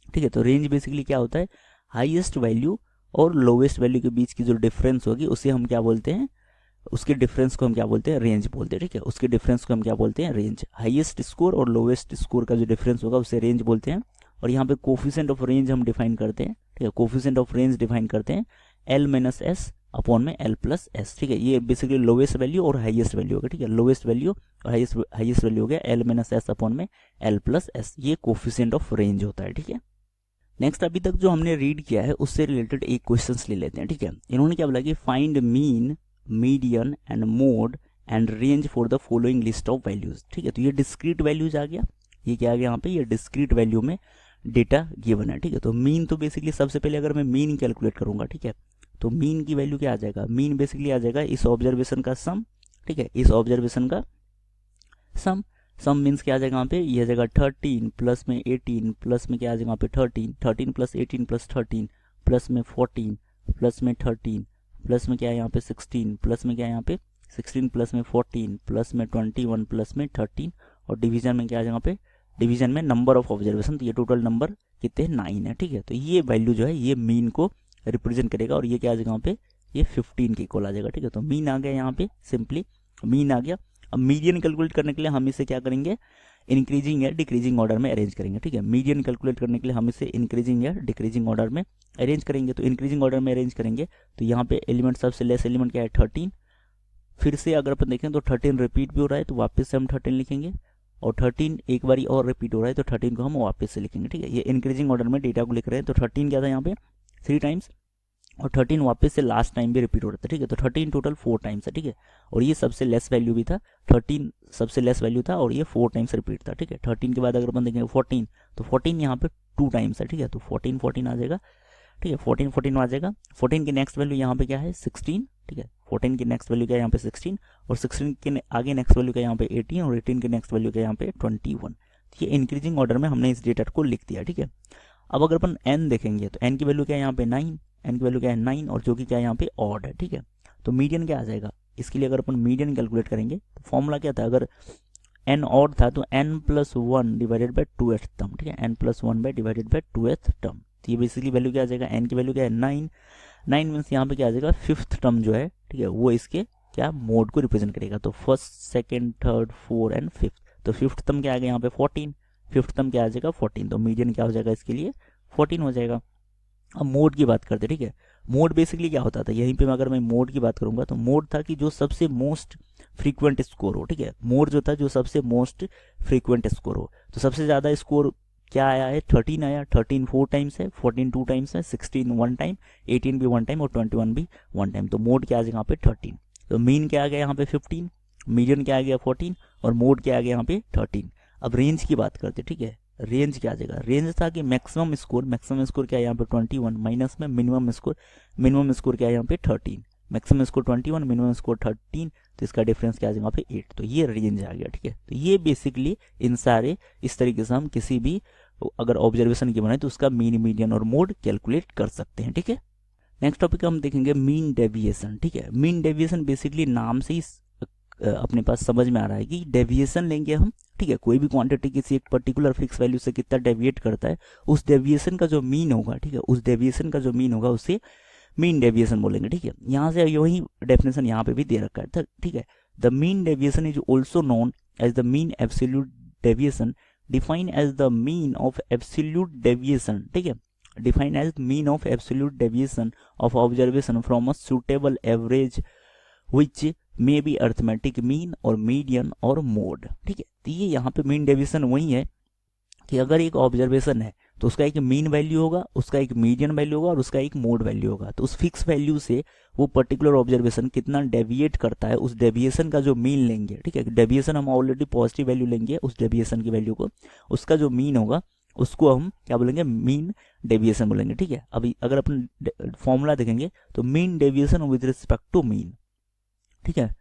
ठीक है, तो रेंज बेसिकली क्या होता है, हाईएस्ट वैल्यू और लोवेस्ट वैल्यू के बीच की जो डिफरेंस होगी उसे हम क्या बोलते हैं, उसके डिफरेंस को हम क्या बोलते हैं, रेंज बोलते हैं, ठीक है। उसके डिफरेंस को हम क्या बोलते हैं, रेंज। हाईएस्ट स्कोर और लोवेस्ट स्कोर का जो डिफरेंस होगा उसे रेंज बोलते हैं। और यहाँ पे कोफिशिएंट ऑफ रेंज हम डिफाइन करते हैं, ठीक है। कोफिशिएंट ऑफ रेंज डिफाइन करते हैं L माइनस एस अपॉन में L प्लस एस, ठीक है। ये बेसिकली लोवेस्ट वैल्यू और हाईएस्ट वैल्यू होगा, ठीक है। लोवेस्ट वैल्यू और हाईएस्ट वैल्यू हो गया L माइनस एस अपॉन में L प्लस एस, ये कोफिशिएंट ऑफ रेंज होता है, ठीक है। नेक्स्ट अभी तक जो हमने रीड किया है उससे रिलेटेड एक क्वेश्चंस ले लेते हैं, ठीक है। इन्होंने क्या बोला कि find mean, median and mode and range for the following list of values, ठीक है। तो ये डिस्क्रीट वैल्यूज आ गया, ये क्या आ गया यहाँ पे, ये डिस्क्रीट वैल्यू में डेटा गिवन है, ठीक है। तो मीन तो बेसिकली सबसे पहले अगर मैं मीन कैलकुलेट करूंगा, ठीक है, तो मीन की वैल्यू क्या आ जाएगा, मीन बेसिकली आ जाएगा इस ऑब्जर्वेशन का सम, ठीक है। इस ऑब्जर्वेशन का सम मीन्स क्या आ जाएगा यहाँ पे, ये आ जाएगा 13 प्लस में 18 प्लस में क्या आ जाएगा यहाँ पे 13 प्लस 18 प्लस 13 प्लस में 14 प्लस में 13 प्लस में क्या है यहाँ पे 16 प्लस में क्या है यहाँ पे 16 प्लस में 14 प्लस में 21 प्लस में 13, और डिवीजन में क्या आ जाएगा यहाँ पे, डिवीजन में नंबर ऑफ ऑब्जर्वेशन, तो ये टोटल नंबर कितने 9 है, ठीक है। तो ये वैल्यू जो है ये मीन को रिप्रेजेंट करेगा, और ये क्या आ जाएगा यहाँ पे, ये 15 के इक्वल आ जाएगा, ठीक है। तो मीन आ गया यहाँ पे, सिंपली मीन आ गया। अब मीडियन कैलकुलेट करने के लिए हम इसे क्या करेंगे, इंक्रीजिंग या डिक्रीजिंग ऑर्डर में अरेंज करेंगे, ठीक है। मीडियन कैलकुलेट करने के लिए हम इसे इंक्रीजिंग या डिक्रीजिंग ऑर्डर में अरेंज करेंगे। तो इंक्रीजिंग ऑर्डर में अरेंज करेंगे तो यहाँ पे एलिमेंट सबसे लेस एलिमेंट क्या है 13, फिर से अगर अपन देखें तो 13 रिपीट भी हो रहा है तो वापस से हम 13 लिखेंगे, और 13 एक बारी और रिपीट हो रहा है तो 13 को हम वापस से लिखेंगे, ठीक है। ये इंक्रीजिंग ऑर्डर में डेटा को लिख रहे हैं, तो 13 क्या था यहाँ पे 3 टाइम्स, और 13 वापस से लास्ट टाइम भी रिपीट हो रहा था, ठीक है। तो 13 टोटल 4 टाइम्स है, ठीक है। और ये सबसे लेस वैल्यू भी था, 13 सबसे लेस वैल्यू था और ये 4 टाइम्स रिपीट था, ठीक है। 13 के बाद अगर अपन देखेंगे 14, तो 14 यहाँ पे 2 टाइम्स है, ठीक है। तो 14 आ जाएगा, ठीक है। 14 आ जाएगा। 14 की नेक्स्ट वैल्यू यहाँ पे क्या है 16, ठीक है। 14 की नेक्स्ट वैल्यू क्या है यहाँ पे 16, और 16 के आगे नेक्स्ट वैल्यू क्या है यहाँ पे 18, और 18 के नेक्स्ट वैल्यू क्या है यहाँ पे 21। ये इंक्रीजिंग ऑर्डर में हमने इस डेटा को लिख दिया, ठीक है। अब अगर अपन n देखेंगे तो n की वैल्यू क्या है यहाँ पे 9, n की वैल्यू क्या है 9, और जो कि क्या है यहाँ पे ऑड है, ठीक है। तो मीडियन क्या आ जाएगा, इसके लिए अगर अपन मीडियन कैलकुलेट करेंगे तो फॉर्मूला क्या था, अगर n ऑड था तो n plus 1 divided by 2th term, ठीक है। n plus 1 by divided by 2th term, तो ये बेसिकली वैल्यू क्या आ जाएगा, n की वैल्यू क्या है 9 मीन्स यहाँ पे क्या आ जाएगा 5th टर्म जो है, ठीक है, वो इसके क्या मोड को रिप्रेजेंट करेगा। तो first, second, third, 4 and 5th, तो 5th टर्म क्या आ गया यहाँ पे 14, 5th टर्म क्या आ जाएगा 14, तो मीडियन क्या हो जाएगा इसके लिए 14 हो जाएगा। अब मोड की बात करते हैं, ठीक है। मोड बेसिकली क्या होता था, यहीं पे अगर मैं मोड की बात करूंगा तो मोड था कि जो सबसे मोस्ट फ्रीक्वेंट स्कोर हो, ठीक है। मोड जो था जो सबसे मोस्ट फ्रीक्वेंट स्कोर हो, तो सबसे ज़्यादा स्कोर क्या आया है 13 आया, 13 4 टाइम्स है, 14 2 टाइम्स है, 16 1 टाइम, 18 भी 1 टाइम और 21 भी 1 टाइम। तो मोड क्या आ जाएगा यहाँ पे 13, तो मीन क्या आ गया यहाँ पे 15, मीडियन क्या आ गया 14, और मोड क्या आ गया यहाँ पे 13। अब रेंज की बात करते हैं, ठीक है। रेंज क्या आ जाएगा, रेंज था कि मैक्सिमम स्कोर क्या है यहाँ पे 21 माइनस में मिनिमम स्कोर क्या है यहाँ पे 13, मैक्सिमम स्कोर 21 मिनिमम स्कोर 13, तो इसका डिफरेंस क्या आ जाएगा यहाँ पे 8, तो ये रेंज आ गया, ठीक है। तो ये बेसिकली इन सारे इस तरीके से हम किसी भी अगर ऑब्जर्वेशन की बनाए तो उसका मीन, मीडियन और मोड कैलकुलेट कर सकते हैं, ठीक है। नेक्स्ट टॉपिक हम देखेंगे मीन डेविएशन। ठीक है, मीन डेविएशन बेसिकली नाम से ही अपने पास समझ में आ रहा है कि डेविएशन लेंगे हम। ठीक है, कोई भी क्वांटिटी किसी एक पर्टिकुलर फिक्स वैल्यू से कितना डेविएट करता है, उस डेविएशन का जो मीन होगा, ठीक है, उस डेविएशन का जो मीन होगा उसे मीन डेविएशन बोलेंगे। ठीक है, यहाँ से यही डेफिनेशन यहाँ पे भी दे रखा है। ठीक है, the mean deviation is also known as the mean absolute deviation, define as the mean of absolute deviation. ठीक है, define as mean of absolute deviation of observation from a suitable average which may be arithmetic mean और median और mode. ठीक है, तो ये यहाँ पे मीन डेविएशन वही है कि अगर एक ऑब्जर्वेशन है तो उसका एक मीन वैल्यू होगा, उसका एक मीडियन वैल्यू होगा और उसका एक मोड वैल्यू होगा। तो उस फिक्स वैल्यू से वो पर्टिकुलर ऑब्जर्वेशन कितना डेविएट करता है, उस डेविएशन का जो मीन लेंगे। ठीक है, डेविएशन हम ऑलरेडी पॉजिटिव वैल्यू लेंगे उस डेविएशन की वैल्यू को, उसका जो मीन होगा उसको हम क्या बोलेंगे, मीन डेविएशन बोलेंगे। ठीक है, अभी अगर अपन फॉर्मूला देखेंगे तो mean deviation with respect to mean. ठीक है,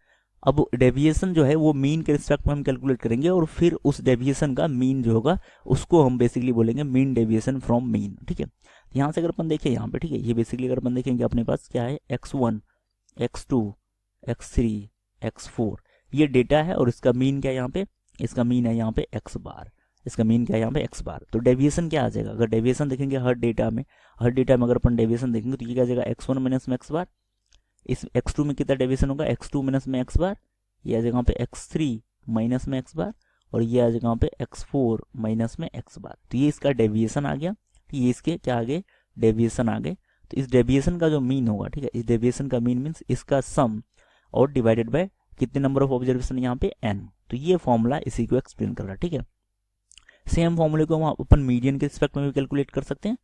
अब डेविएशन जो है वो मीन के रिस्पेक्ट में हम कैलकुलेट करेंगे और फिर उस डेविएशन का मीन जो होगा उसको हम बेसिकली बोलेंगे मीन डेविएशन फ्रॉम मीन। ठीक है, यहाँ से अगर अपन देखें यहाँ पे, ठीक है, ये बेसिकली अगर अपन देखेंगे अपने पास क्या है, x1, x2, x3, x4 ये डेटा है और इसका मीन क्या है यहाँ पे, इसका मीन है यहाँ पे x बार, इसका मीन क्या है यहाँ पे x बार। तो डेविएशन क्या आ जाएगा, अगर डेविएशन देखेंगे हर डेटा में अगर अपन डेविएशन देखेंगे तो ये क्या आ जाएगा, x1 माइनस में x बार। इस x2 में कितना डेविएशन होगा, x2 माइनस में x बार, ये आ जाएगा यहाँ पे x3 माइनस में x बार और ये आ जाएगा यहाँ पे x4 माइनस में x बार। तो ये इसका डेविएशन आ गया, ये इसके क्या आ गए, डेविएशन आ गए। तो इस डेविएशन का जो मीन होगा, ठीक है, इस डेविएशन का मीन मीन्स इसका सम और डिवाइडेड बाय कितने नंबर ऑफ ऑब्जर्वेशन यहाँ पे n। तो ये फॉर्मूला इसी को एक्सप्लेन कर रहा है। ठीक है, सेम फॉर्मूले को हम अपन मीडियन के रिस्पेक्ट में भी कैलकुलेट कर सकते हैं,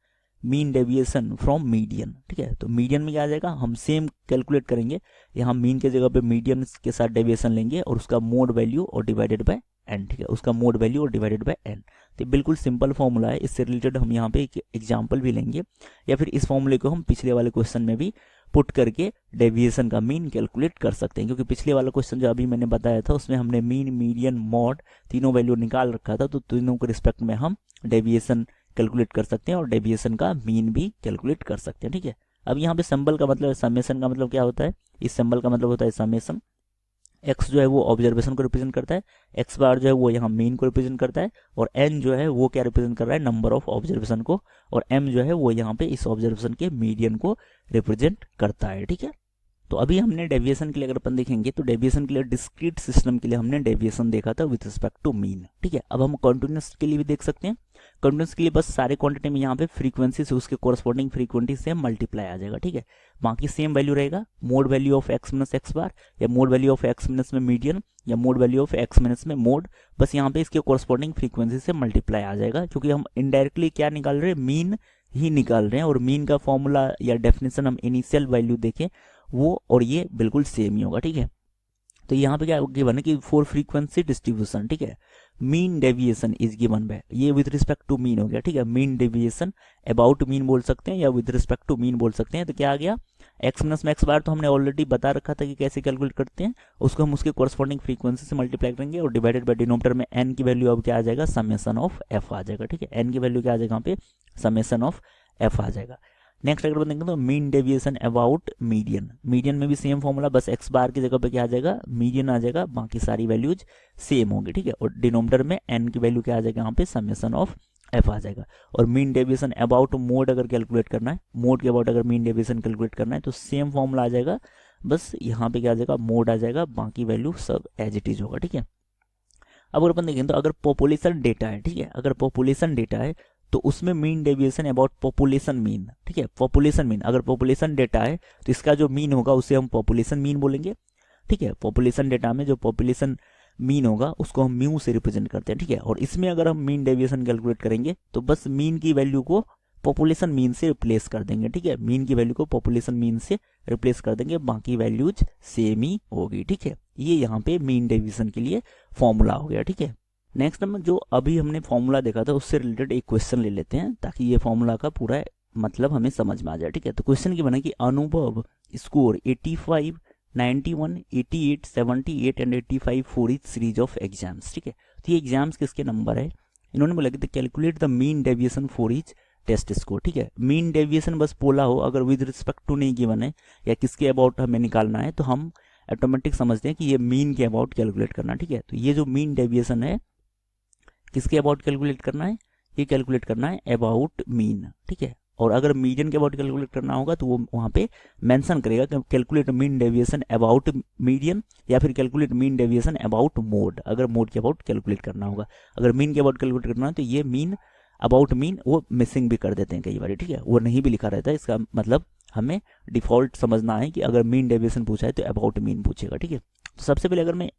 मीन डेविएशन फ्रॉम मीडियन। ठीक है, तो मीडियन में क्या आ जाएगा, हम सेम कैलकुलेट करेंगे, यहाँ मीन के जगह पे मीडियन के साथ डेविएशन लेंगे और उसका मोड वैल्यू और डिवाइडेड बाय n। ठीक है, उसका मोड वैल्यू और डिवाइडेड बाय n। तो बिल्कुल सिंपल फॉर्मूला है, इससे रिलेटेड हम यहाँ पे एक एग्जाम्पल भी लेंगे या फिर इस फॉर्मूले को हम पिछले वाले क्वेश्चन में भी पुट करके डेविएशन का मीन कैलकुलेट कर सकते हैं, क्योंकि पिछले वाला क्वेश्चन जो अभी मैंने बताया था उसमें हमने मीन, मीडियन, मॉड तीनों वैल्यू निकाल रखा था। तो तीनों के रिस्पेक्ट में हम डेविएशन कैलकुलेट कर सकते हैं और डेविएशन का मीन भी कैलकुलेट कर सकते हैं। ठीक है, अब यहाँ पे सिंबल का मतलब, समेशन का मतलब क्या होता है, इस सिंबल का मतलब होता है समेशन। x जो है वो ऑब्जर्वेशन को रिप्रेजेंट करता है, x बार जो है वो यहाँ मीन को रिप्रेजेंट करता है और n जो है वो क्या रिप्रेजेंट कर रहा है, नंबर ऑफ ऑब्जर्वेशन को, और m जो है वो यहाँ पे इस ऑब्जर्वेशन के मीडियन को रिप्रेजेंट करता है। ठीक है, तो अभी हमने डेविएशन के लिए अगर अपन देखेंगे तो डेविएशन के लिए डिस्क्रीट सिस्टम के लिए हमने डेविएशन देखा था विद रिस्पेक्ट टू मीन। ठीक है, अब हम कॉन्टिन्यूस के लिए भी देख सकते हैं। कॉन्टिन्यूस के लिए बस सारे क्वांटिटी में यहाँ पे फ्रीक्वेंसी से उसके कोरस्पॉन्डिंग फ्रीक्वेंसी से मल्टीप्लाई आ जाएगा। ठीक है, बाकी सेम वैल्यू रहेगा, mode value of x minus x बार या mode value of x minus में मीडियन या mode value of x minus में मोड, बस यहाँ पे इसके कोरस्पॉन्डिंग फ्रीक्वेंसी से मल्टीप्लाई आ जाएगा, क्योंकि हम इनडायरेक्टली क्या निकाल रहे हैं, मीन ही निकाल रहे हैं और मीन का फॉर्मूला या डेफिनेशन हम इनिशियल वैल्यू देखें वो और ये बिल्कुल सेम ही होगा। ठीक है, तो यहाँ पे क्या गिवन है कि फॉर फ्रीक्वेंसी डिस्ट्रीब्यूशन, ठीक है, mean deviation is given by, ये विद रिस्पेक्ट टू मीन हो गया। ठीक है, मीन डेविएशन अबाउट मीन बोल सकते हैं या विद रिस्पेक्ट टू मीन बोल सकते हैं। तो क्या आ गया, x माइनस में x बार तो हमने ऑलरेडी बता रखा था कि कैसे कैलकुलेट करते हैं, उसको हम उसके कोरस्पॉन्डिंग फ्रीक्वेंसी से मल्टीप्लाई करेंगे और डिवाइडेड बाय डिनोमिनेटर में n की वैल्यू अब क्या आ जाएगा, समेशन ऑफ f आ जाएगा। ठीक है, n की वैल्यू क्या आ जाएगा यहाँ पे, समेशन ऑफ f आ जाएगा। नेक्स्ट अगर देखेंगे तो mean deviation about median, median में भी सेम फॉर्मूला, बस x बार की जगह पे क्या आ जाएगा, मीडियन आ जाएगा, बाकी सारी वैल्यूज सेम होंगी। ठीक है, और डिनोमिनेटर में n की वैल्यू क्या आ जाएगा यहाँ पे, समेशन ऑफ f आ जाएगा। और मीन डेविएशन अबाउट मोड अगर कैलकुलेट करना है, मोड के अबाउट अगर मीन डेविएशन कैलकुलेट करना है तो सेम फॉर्मूला आ जाएगा, बस यहाँ पे क्या आ जाएगा, मोड आ जाएगा, बाकी वैल्यू सब एज इट इज होगा। ठीक है, अब अगर अपन देखें तो अगर पॉपुलेशन डेटा है, ठीक है, अगर पॉपुलेशन डेटा है तो उसमें mean deviation about population mean. ठीक है, पॉपुलेशन मीन, अगर पॉपुलेशन डेटा है तो इसका जो मीन होगा उसे हम पॉपुलेशन मीन बोलेंगे। ठीक है, पॉपुलेशन डेटा में जो पॉपुलेशन मीन होगा उसको हम म्यू से रिप्रेजेंट करते हैं। ठीक है, और इसमें अगर हम मीन डेविएशन कैलकुलेट करेंगे तो बस मीन की वैल्यू को पॉपुलेशन मीन से रिप्लेस कर देंगे। ठीक है, मीन की वैल्यू को पॉपुलेशन मीन से रिप्लेस कर देंगे, बाकी वैल्यूज सेम ही होगी। ठीक है, ये यहाँ पे मीन डेविएशन के लिए फॉर्मूला हो गया। ठीक है, नेक्स्ट नंबर जो अभी हमने फॉर्मूला देखा था उससे रिलेटेड एक क्वेश्चन ले लेते हैं ताकि ये फॉर्मूला का पूरा मतलब हमें समझ में आ जाए। ठीक है, तो क्वेश्चन की बना कि अनुभव score 85, 91, 88, 78 and 85 for each series of exams. ठीक है, तो ये एग्जाम्स किसके नंबर है, इन्होंने बोला कि calculate the mean deviation for each test score, ठीक है। मीन डेविएशन बस बोला हो, अगर विद रिस्पेक्ट टू नहीं गिवन है या किसके अबाउट हमें निकालना है, तो हम ऑटोमेटिक समझते हैं कि ये मीन के अबाउट कैलकुलेट करना, ठीक है। तो ये जो मीन डेविएशन है किसके अबाउट कैलकुलेट करना है, ये कैलकुलेट करना है अबाउट मीन, ठीक है। और अगर मीडियन के अबाउट कैलकुलेट करना होगा तो वो वहाँ पे मेंशन करेगा कि calculate mean deviation about median या फिर calculate mean deviation about mode, अगर मोड के अबाउट कैलकुलेट करना होगा। अगर मीन के अबाउट कैलकुलेट करना है तो ये मीन अबाउट मीन वो मिसिंग भी कर देते हैं कई बार, ठीक है, वो नहीं भी लिखा रहता है। इसका मतलब हमें डिफॉल्ट समझना है कि अगर मीन डेविएशन पूछा है तो अबाउट मीन पूछेगा, ठीक है। तो सबसे पहले अगर मैं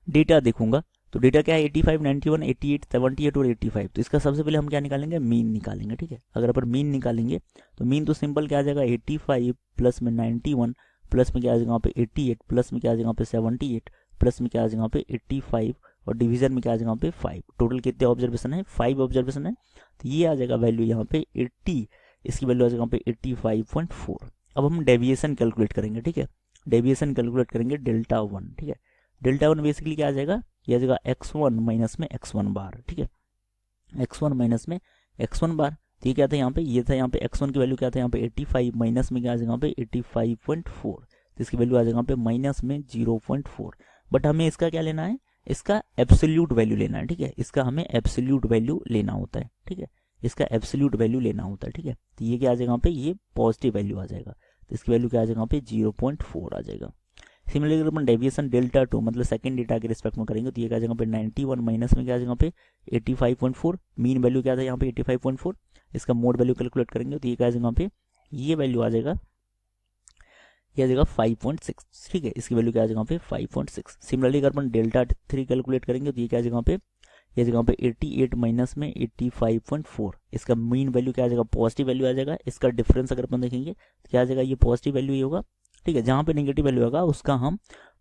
डेटा देखूंगा तो डेटा क्या है 85, 91, 88, 78 और 85। तो इसका सबसे पहले हम क्या निकालेंगे, मीन निकालेंगे, ठीक है। अगर अपन मीन निकालेंगे तो मीन तो सिंपल क्या आ जाएगा 85 प्लस में 91 प्लस में क्या आ जाएगा वहाँ पे 88 प्लस में क्या आ जाएगा वहाँ पे 78 प्लस में क्या आ जाएगा वहाँ पे 85 और डिवीजन में क्या आ जाएगा वहाँ पे 5। टोटल कितने ऑब्जर्वेशन है, 5 ऑब्जर्वेशन है। तो ये आ जाएगा वैल्यू यहाँ पे 80, इसकी वैल्यू आ जाएगा वहाँ पे 85.4। अब हम डेविएशन कैलकुलेट करेंगे, ठीक है। डेविएशन कैलकुलेट करेंगे डेल्टा 1, ठीक है। डेल्टा 1 बेसिकली क्या आ जाएगा, ये आ जाएगा x1 माइनस में x1 बार, ठीक है। x1 माइनस में x1 बार, तो ये क्या था यहाँ पे, ये था यहाँ पे x1 की वैल्यू क्या था यहाँ पे 85 माइनस में क्या आ जाएगा यहाँ पे 85.4, तो इसकी वैल्यू आ जाएगा यहाँ पे माइनस में 0.4। बट हमें इसका क्या लेना है, इसका एब्सोल्यूट वैल्यू लेना है, ठीक है। इसका हमें एब्सोल्यूट वैल्यू लेना होता है, ठीक है। इसका एब्सोल्यूट वैल्यू लेना होता है, ठीक है। तो ये क्या आ जाएगा यहाँ पे, ये पॉजिटिव वैल्यू आ जाएगा, तो इसकी वैल्यू क्या आ जाएगा यहाँ पे 0.4 आ जाएगा। सिमिलरली अगर अपन डेविएशन डेल्टा 2 मतलब सेकंड डेटा के रिस्पेक्ट में करेंगे तो ये क्या आ जाएगा पे 91 माइनस में क्या आ जाएगा पे 85.4। मीन वैल्यू क्या था यहाँ पे 85.4, इसका मोड वैल्यू कैलकुलेट करेंगे तो ये क्या आ जाएगा पे, ये वैल्यू आ जाएगा, ये आ जाएगा 5.6, ठीक है। इसकी वैल्यू क्या आ जाएगा पे 5.6। सिमिलरली अगर अपन डेल्टा 3 कैलकुलेट करेंगे तो ये क्या आ जाएगा पे, ये आ जाएगा पे 88 माइनस में 85.4, इसका मीन वैल्यू क्या आ जाएगा, पॉजिटिव वैल्यू आ जाएगा। इसका डिफरेंस अगर अपन देखेंगे तो क्या आ जाएगा, ये पॉजिटिव वैल्यू ही होगा, ठीक है। जहाँ पे नेगेटिव वैल्यू होगा उसका हम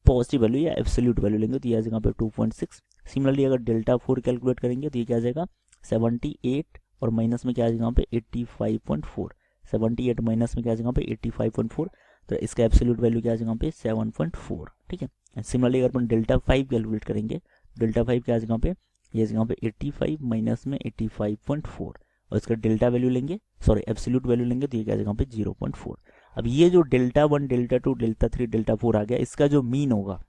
पॉजिटिव वैल्यू या एब्सोल्यूट वैल्यू लेंगे, तो ये आ जाएगा पे 2.6। सिमिलरली अगर डेल्टा 4 कैलकुलेट करेंगे तो ये क्या आ जाएगा 78 और माइनस में क्या आ जाएगा पे 85.4, 78 माइनस में क्या आ जाएगा पे 85.4, तो इसका एब्सोल्यूट वैल्यू क्या आ जाएगा पे 7.4, ठीक है। सिमिलरली अगर अपन डेल्टा 5 कैलकुलेट करेंगे, डेल्टा 5 क्या आ जाएगा पे, ये आ जाएगा पे 85 माइनस में 85.4 और इसका डेल्टा वैल्यू लेंगे, सॉरी एब्सोल्यूट वैल्यू लेंगे तो ये क्या आ जाएगा पे 0.4। अब ये जो डेल्टा 1, डेल्टा 2, डेल्टा 3, डेल्टा 4 आ गया, इसका जो मीन होगा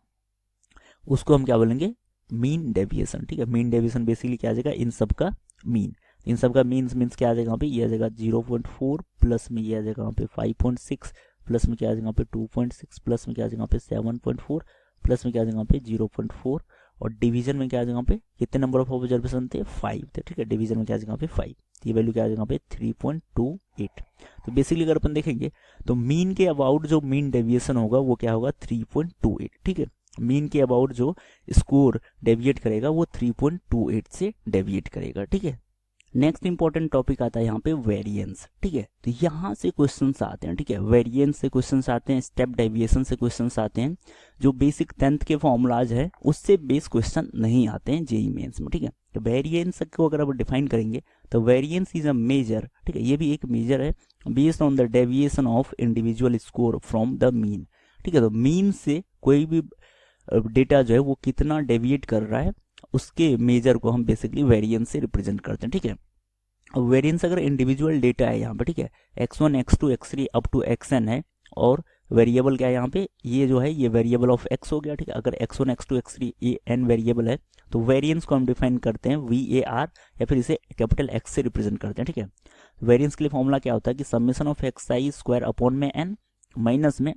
उसको हम क्या बोलेंगे, मीन डेविएशन, ठीक है। मीन डेविएशन बेसिकली क्या आ जाएगा, इन सब का मीन, इन सब का मीन्स क्या आ जाएगा यहाँ पे, ये आ जाएगा 0.4 प्लस में ये आ जाएगा यहाँ पे 5.6 प्लस में क्या आ जाएगा यहाँ पे 2.6 प्लस में क्या आ जाएगा यहाँ पे 7.4 प्लस में क्या आ जाएगा यहाँ पे 0.4 और डिवीजन में क्या आ जाएगा यहाँ पे, कितने नंबर ऑफ ऑब्जर्वेशन थे 5 थे, ठीक है। डिवीजन में क्या आ जाएगा यहाँ पे 5, ये वैल्यू क्या आ जाएगा यहाँ पे 3.28। तो बेसिकली अगर अपन देखेंगे तो मीन के अबाउट जो मीन डेविएशन होगा वो क्या होगा 3.28, ठीक है। मीन के अबाउट जो स्कोर डेविएट करेगा वो 3.28 से डेविएट करेगा, ठीक है। नेक्स्ट इंपॉर्टेंट टॉपिक आता है यहाँ पे वेरिएंस, ठीक है। तो यहाँ से क्वेश्चंस आते हैं, ठीक है। वेरिएंस से क्वेश्चंस आते हैं, स्टेप डेविएशन से क्वेश्चंस आते हैं, जो बेसिक 10th के फॉर्मूलाज है उससे बेस क्वेश्चन नहीं आते हैं जेईई मेंस में, ठीक है। तो वेरिएंस को अगर आप डिफाइन करेंगे तो वेरिएंस इज अ मेजर, ठीक है, ये भी एक मेजर है based on the deviation of individual score from the mean, ठीक है। तो मीन से कोई भी डेटा जो है वो कितना डेविएट कर रहा है उसके मेजर को हम बेसिकली वेरिएंस से रिप्रेजेंट करते हैं, ठीक है। अब वेरिएंस अगर इंडिविजुअल डेटा है यहाँ पे, ठीक है, x1, x2, x3 up to xn है और वेरिएबल क्या है यहाँ पे, ये जो है ये वेरिएबल ऑफ x हो गया, ठीक है। अगर x1, x2, x3 ये n वेरिएबल है तो वेरिएंस को हम डिफाइन करते हैं VAR या फिर इसे कैपिटल X से रिप्रेजेंट करते हैं, ठीक है। वेरिएंस के लिए फॉर्मूला क्या होता है कि summation of xi square upon में n माइनस में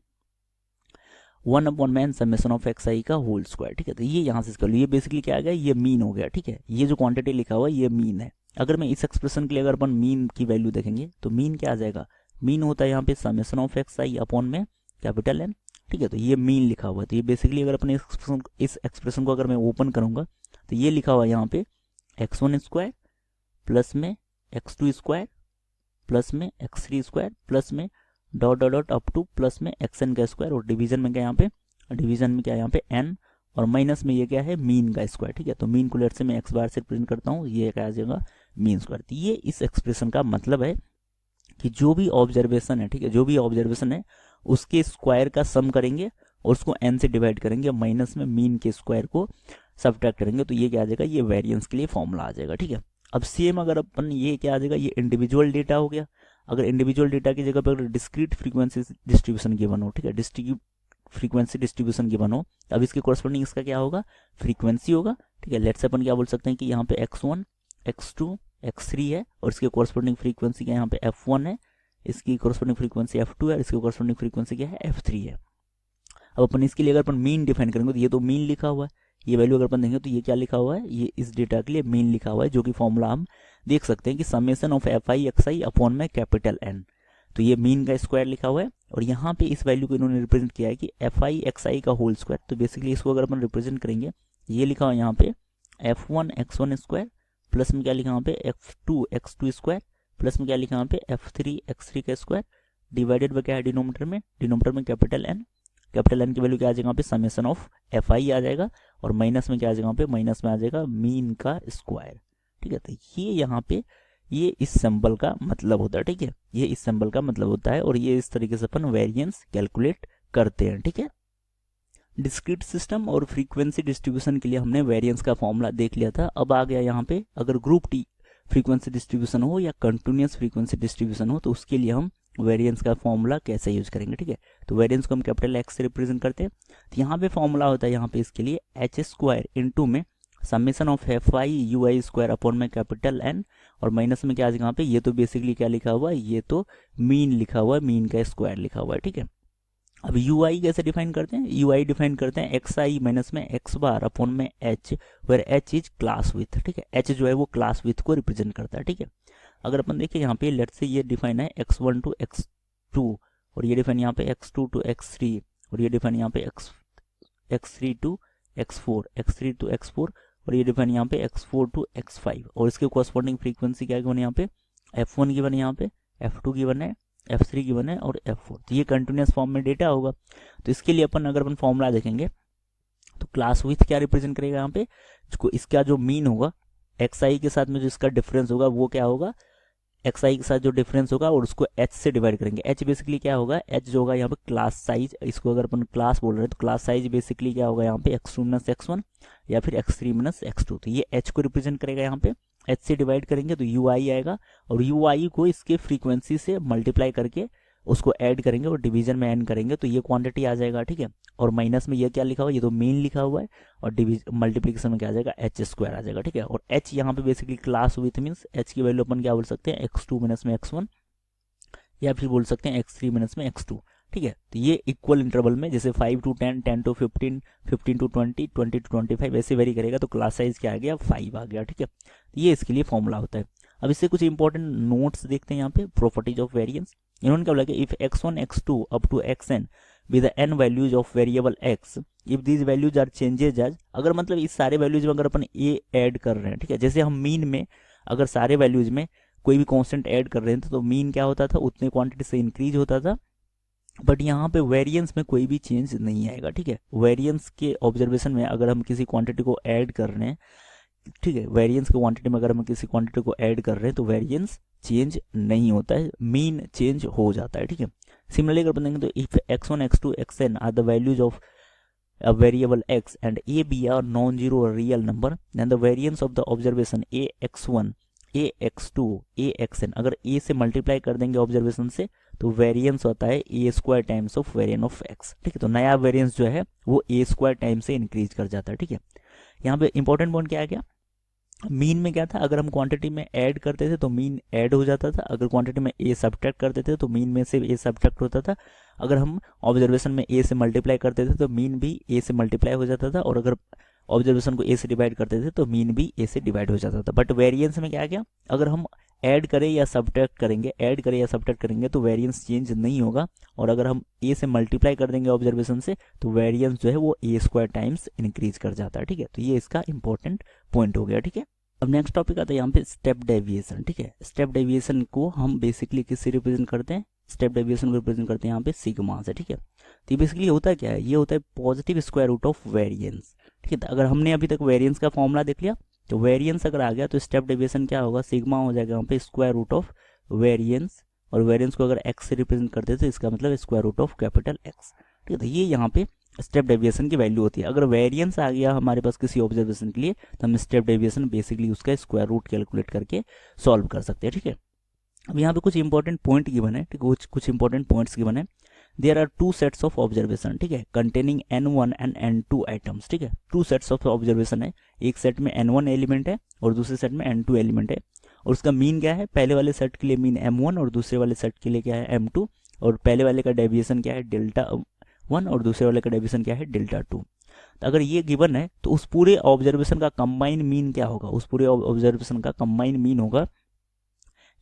1 अपॉन में n समेशन ऑफ xi का होल स्क्वायर, ठीक है। तो ये यहाँ से कर लो, ये बेसिकली क्या आ गया, ये मीन हो गया, ठीक है। ये जो क्वांटिटी लिखा हुआ है ये मीन है। अगर मैं इस एक्सप्रेशन के लिए अगर अपन मीन की वैल्यू देखेंगे तो मीन क्या आ जाएगा, मीन होता है यहाँ पे समेशन ऑफ xi अपॉन में कैपिटल N, ठीक है। तो ये मीन लिखा हुआ है। तो ये बेसिकली अगर अपने इस एक्सप्रेशन को अगर मैं ओपन करूंगा तो ये लिखा हुआ है यहाँ पे x1 स्क्वायर प्लस में x2 स्क्वायर प्लस में x3 स्क्वायर प्लस में dot dot dot up two plus में xn का स्क्वायर और डिवीजन में क्या यहाँ पे, डिवीजन में क्या यहाँ पे n और माइनस में ये क्या है मीन का स्क्वायर, ठीक है। तो मीन को लेट से मैं एक्स बार से प्रिंट करता हूँ, ये क्या आ जाएगा मीन स्क्वायर। तो ये इस एक्सप्रेशन का मतलब है कि जो भी ऑब्जर्वेशन है, ठीक है, जो भी ऑब्जर्वेशन है उसके स्क्वायर का सम करेंगे और उसको n से डिवाइड करेंगे, माइनस में मीन के स्क्वायर को सब्ट्रैक्ट करेंगे, तो ये क्या आ जाएगा, ये वेरिएंस के लिए फॉर्मूला आ जाएगा, ठीक है। अब सेम अगर अपन ये क्या आ जाएगा, ये इंडिविजुअल डेटा हो गया। अगर इंडिविजुअल डेटा की जगह पर अगर डिस्क्रीट फ्रीक्वेंसी डिस्ट्रीब्यूशन गिवन हो, ठीक है, डिस्क्रीट फ्रीक्वेंसी डिस्ट्रीब्यूशन गिवन हो, अब इसके कॉरस्पॉन्डिंग इसका क्या होगा, फ्रीक्वेंसी होगा, ठीक है। लेट्स से अपन क्या बोल सकते हैं कि यहाँ पे x1 x2 x3 है और इसके कॉरस्पॉन्डिंग फ्रीक्वेंसी क्या यहाँ पे f1 है, इसकी कॉरस्पॉन्डिंग फ्रीक्वेंसी f2 है और इसकी कॉरस्पॉन्डिंग फ्रीक्वेंसी क्या है, f3 है। अब अपन इसके लिए अगर अपन मीन डिफाइन करेंगे तो ये तो मीन लिखा हुआ है, ये वैल्यू अगर अपन देखेंगे तो ये क्या लिखा हुआ है, ये इस डेटा के लिए मीन लिखा हुआ है, जो कि फॉर्मूला हम देख सकते हैं कि summation of F I x I upon में कैपिटल एन, तो ये मीन का स्क्वायर लिखा हुआ है। और यहाँ पे इस वैल्यू को इन्होंने रिप्रेजेंट किया है कि एफ आई एक्स आई का होल स्क्वायर, तो बेसिकली इसको अगर अपन रिप्रेजेंट करेंगे, ये लिखा हुआ है यहाँ पे f1 x1 स्क्वायर प्लस में क्या लिखा यहाँ पे f2 x2 स्क्वायर प्लस में क्या लिखा यहाँ पे f3 x3 का स्क्वायर डिवाइडेड बाय क्या है डिनोमिनेटर में कैपिटल एन की वैल्यू क्या आ जाएगा यहाँ पे समेशन ऑफ एफ आई आ जाएगा और माइनस में क्या आ जाएगा यहाँ पे माइनस में आ जाएगा मीन का स्क्वायर, ठीक है। तो ये यहाँ पे ये इस सिंबल का मतलब होता है, ठीक है, ये इस सिंबल का मतलब होता है और ये इस तरीके से अपन वेरिएंस कैलकुलेट करते हैं, ठीक है। डिस्क्रीट सिस्टम और फ्रीक्वेंसी डिस्ट्रीब्यूशन के लिए हमने वेरिएंस का फॉर्मूला देख लिया था। अब आ गया यहाँ पे अगर ग्रुप टी फ्रीक्वेंसी डिस्ट्रीब्यूशन हो या कंटिन्यूअस फ्रीक्वेंसी डिस्ट्रीब्यूशन हो तो उसके लिए हम वेरिएंस का फॉर्मूला कैसे यूज करेंगे, ठीक है। तो वेरिएंस को हम कैपिटल एक्स से रिप्रेजेंट करते हैं, तो यहाँ पे फॉर्मूला होता है यहाँ पे इसके लिए एच स्क्वायर इंटू में summation of F I you I square upon में कैपिटल एन और माइनस में क्या आ जाएगा यहाँ पे, ये तो बेसिकली क्या लिखा हुआ है, ये तो मीन लिखा हुआ है, मीन का स्क्वायर लिखा हुआ है, ठीक है। अब यू आई कैसे डिफाइन करते हैं, यू आई डिफाइन करते हैं एक्स आई माइनस में एक्स बार अपॉन में H, where H is class width, ठीक है। एच जो है वो क्लास विथ को रिप्रेजेंट करता है, ठीक है। अगर अपन देखें यहाँ पे लेट से ये डिफाइन है x1 टू x2 और ये डिफाइन यहाँ पे x2 टू x3 और ये डिफाइन यहाँ पे x3 to x4 x3 to x4 और ये डिफाइन यहाँ पे x4 टू x5 और इसके कॉरस्पॉन्डिंग फ्रीक्वेंसी क्या गिवन है यहाँ पे f1 गिवन है, यहाँ पे f2 गिवन है, f3 गिवन है और f4, तो ये कंटिन्यूअस फॉर्म में डेटा होगा। तो इसके लिए अपन अगर अपन फॉर्मूला देखेंगे तो क्लास विथ क्या रिप्रेजेंट करेगा यहाँ पे, इसका जो मीन होगा एक्स आई के साथ में जो इसका डिफरेंस होगा वो क्या होगा, एक्स आई के साथ जो डिफरेंस होगा और उसको एच से डिवाइड करेंगे। एच बेसिकली क्या होगा, एच जो होगा यहाँ पे क्लास साइज, इसको अगर अपन क्लास बोल रहे हैं तो क्लास साइज बेसिकली क्या होगा यहाँ पे x2 माइनस x1 या फिर x3 माइनस x2, तो ये एच को रिप्रेजेंट करेगा यहाँ पे, एच से डिवाइड करेंगे तो यू आई आएगा और यू आई को इसके फ्रीक्वेंसी से मल्टीप्लाई करके उसको ऐड करेंगे और डिवीजन में एंड करेंगे तो ये क्वांटिटी आ जाएगा, ठीक है। और माइनस में ये क्या लिखा हुआ है, ये तो मीन लिखा हुआ है और मल्टीप्लिकेशन में क्या आ जाएगा, एच स्क्वायर आ जाएगा, ठीक है। और एच यहाँ पे basically class with means H की वैल्यू अपन क्या बोल सकते हैं x2 माइनस में x1 या फिर बोल सकते हैं x3 माइनस में x2, ठीक है। तो ये इक्वल इंटरवल में जैसे 5 टू 10 10 टू 15 15 टू 20 20 टू 25 ऐसे वेरी करेगा तो क्लास साइज क्या आ गया 5 आ गया, ठीक है। ये इसके लिए फॉर्मूला होता है। अब इससे कुछ इंपॉर्टेंट नोट्स देखते हैं यहाँ पे, प्रॉपर्टीज ऑफ वेरिएंस। इन्होंने क्या बोला कि if x1 x2 up to xn with n values of variable x if these values are changes as, अगर मतलब इस सारे वैल्यूज में अगर अपन a ऐड कर रहे हैं, ठीक है, जैसे हम मीन में अगर सारे वैल्यूज में कोई भी कांस्टेंट ऐड कर रहे हैं तो मीन क्या होता था उतने क्वांटिटी से इंक्रीज होता था, बट यहाँ पे वेरिएंस में कोई भी चेंज नहीं आएगा, ठीक है। वेरिएंस के ऑब्जर्वेशन में अगर हम किसी क्वांटिटी को ऐड कर रहे हैं, ठीक है, वेरिएंस के क्वांटिटी में अगर हम किसी क्वांटिटी को ऐड कर रहे हैं तो वेरिएंस चेंज नहीं होता है, मीन चेंज हो जाता है, ठीक है। सिमिलरली अगर बताएंगे तो if x1 x2 xn are the values of a variable x and a be a non-zero real number then the variance of the observation a x1 a x2 a xn अगर a से multiply कर देंगे observation से तो variance होता है a square times of variance of x, ठीक है। तो नया वेरिएंस जो है वो a स्क्वायर टाइम से इंक्रीज कर जाता है, ठीक है। यहाँ पे इंपॉर्टेंट पॉइंट क्या आ गया, मीन में क्या था, अगर हम क्वांटिटी में ऐड करते थे तो मीन ऐड हो जाता था, अगर क्वांटिटी में ए सब्ट्रैक्ट करते थे तो मीन में से ए सब्ट्रैक्ट होता था, अगर हम ऑब्जर्वेशन में ए से मल्टीप्लाई करते थे तो मीन भी ए से मल्टीप्लाई हो जाता था और अगर ऑब्जर्वेशन को ए से डिवाइड करते थे तो मीन भी ए से डिवाइड हो जाता था। बट वेरिएंस में क्या गया, अगर हम ऐड करें या सब्ट्रैक्ट करेंगे तो वेरिएंस चेंज नहीं होगा और अगर हम ए से मल्टीप्लाई कर देंगे ऑब्जर्वेशन से तो वेरिएंस जो है वो ए स्क्वायर टाइम्स इंक्रीज कर जाता है, ठीक है। तो ये इसका इंपॉर्टेंट पॉइंट हो गया, ठीक है। अब नेक्स्ट टॉपिक आता है यहाँ पे स्टेप डेविएशन, ठीक है। स्टेप डेविएशन को हम बेसिकली किससे रिप्रेजेंट करते हैं, स्टेप डेविएशन को रिप्रेजेंट करते हैं यहाँ पे सिग्मा से, ठीक है। तो ये बेसिकली होता क्या है, ये होता है positive square root of variance, ठीक है। तो अगर हमने अभी तक वेरिएंस का फॉर्मूला देख लिया तो वेरिएंस अगर आ गया तो स्टेप डेविएशन क्या होगा, सिग्मा हो जाएगा यहाँ पे स्क्वायर रूट ऑफ वेरिएंस और वेरिएंस को अगर एक्स से रिप्रेजेंट करते तो इसका मतलब square root of capital X, ठीक है। तो ये यहाँ पे स्टेप डेविएशन की वैल्यू होती है। अगर वेरिएंस आ गया हमारे पास किसी ऑब्जर्वेशन के लिए तो हम स्टेप डेविएशन बेसिकली उसका स्क्वायर रूट कैलकुलेट करके सॉल्व कर सकते हैं, ठीक है। अब यहाँ पे कुछ इंपॉर्टेंट पॉइंट गिवन है, ठीक है, कुछ इंपॉर्टेंट पॉइंट्स गिवन है। There are two sets of observation, ठीक है, containing n1 and n2 items, ठीक है, टू सेट्स ऑफ ऑब्जर्वेशन है। एक सेट में n1 एलिमेंट है और दूसरे सेट में n2 एलिमेंट है, और उसका मीन क्या है, पहले वाले सेट के लिए मीन m1 और दूसरे वाले सेट के लिए क्या है m2, और पहले वाले का डेविएशन क्या है डेल्टा 1 और दूसरे वाले का डेविएशन क्या है डेल्टा 2। तो अगर ये गिवन है तो उस पूरे ऑब्जर्वेशन का कंबाइन मीन क्या होगा, उस पूरे ऑब्जर्वेशन का कंबाइन मीन होगा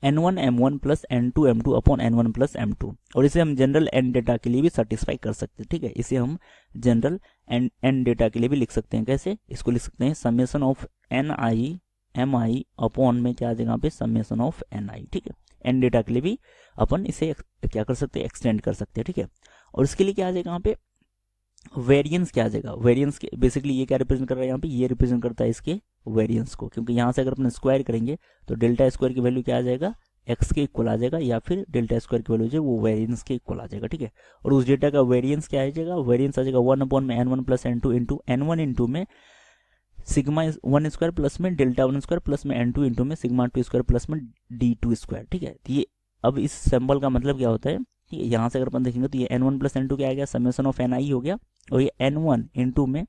n1 m1 plus n2 m2 upon n1 plus m2, और इसे हम जनरल n डेटा के लिए भी सेटिस्फाई कर सकते हैं, ठीक है। इसे हम जनरल n डेटा के लिए भी लिख सकते हैं। कैसे, इसको लिख सकते हैं summation of ni mi upon में क्या आ जाएगा यहाँ पे समेशन ऑफ ni, ठीक है। n डेटा के लिए भी अपन इसे क्या कर सकते हैं, एक्सटेंड कर सकते हैं, ठीक है। और इसके लिए क्या आ जाएगा यहाँ पे वेरिएंस क्या आ जाएगा, वेरिएंस बेसिकली ये क्या रिप्रेजेंट कर रहा है यहाँ पे, ये रिप्रेजेंट करता है इसके वेरिएंस को, क्योंकि यहाँ से अगर अपन स्क्वायर करेंगे तो डेल्टा स्क्वायर की वैल्यू क्या आ जाएगा x के इक्वल आ जाएगा, या फिर डेल्टा स्क्वायर की वैल्यू जो वो वेरिएंस के इक्वल आ जाएगा, ठीक है। और उस डेटा का वेरिएंस क्या आ जाएगा, वेरिएंस आ जाएगा 1 अपॉन में n1 plus n2 into n1 into में सिग्मा 1 स्क्वायर प्लस में डेल्टा 1 स्क्वायर प्लस में n2 इंटू में सिग्मा 2 स्क्वायर प्लस में d2 स्क्वायर, ठीक है। तो ये अब इस सिंबल का मतलब क्या होता है, ठीक है, यहाँ से अगर अपन देखेंगे तो ये n1 प्लस n2 क्या आ गया समेशन ऑफ ni हो गया, और ये n1 इंटू में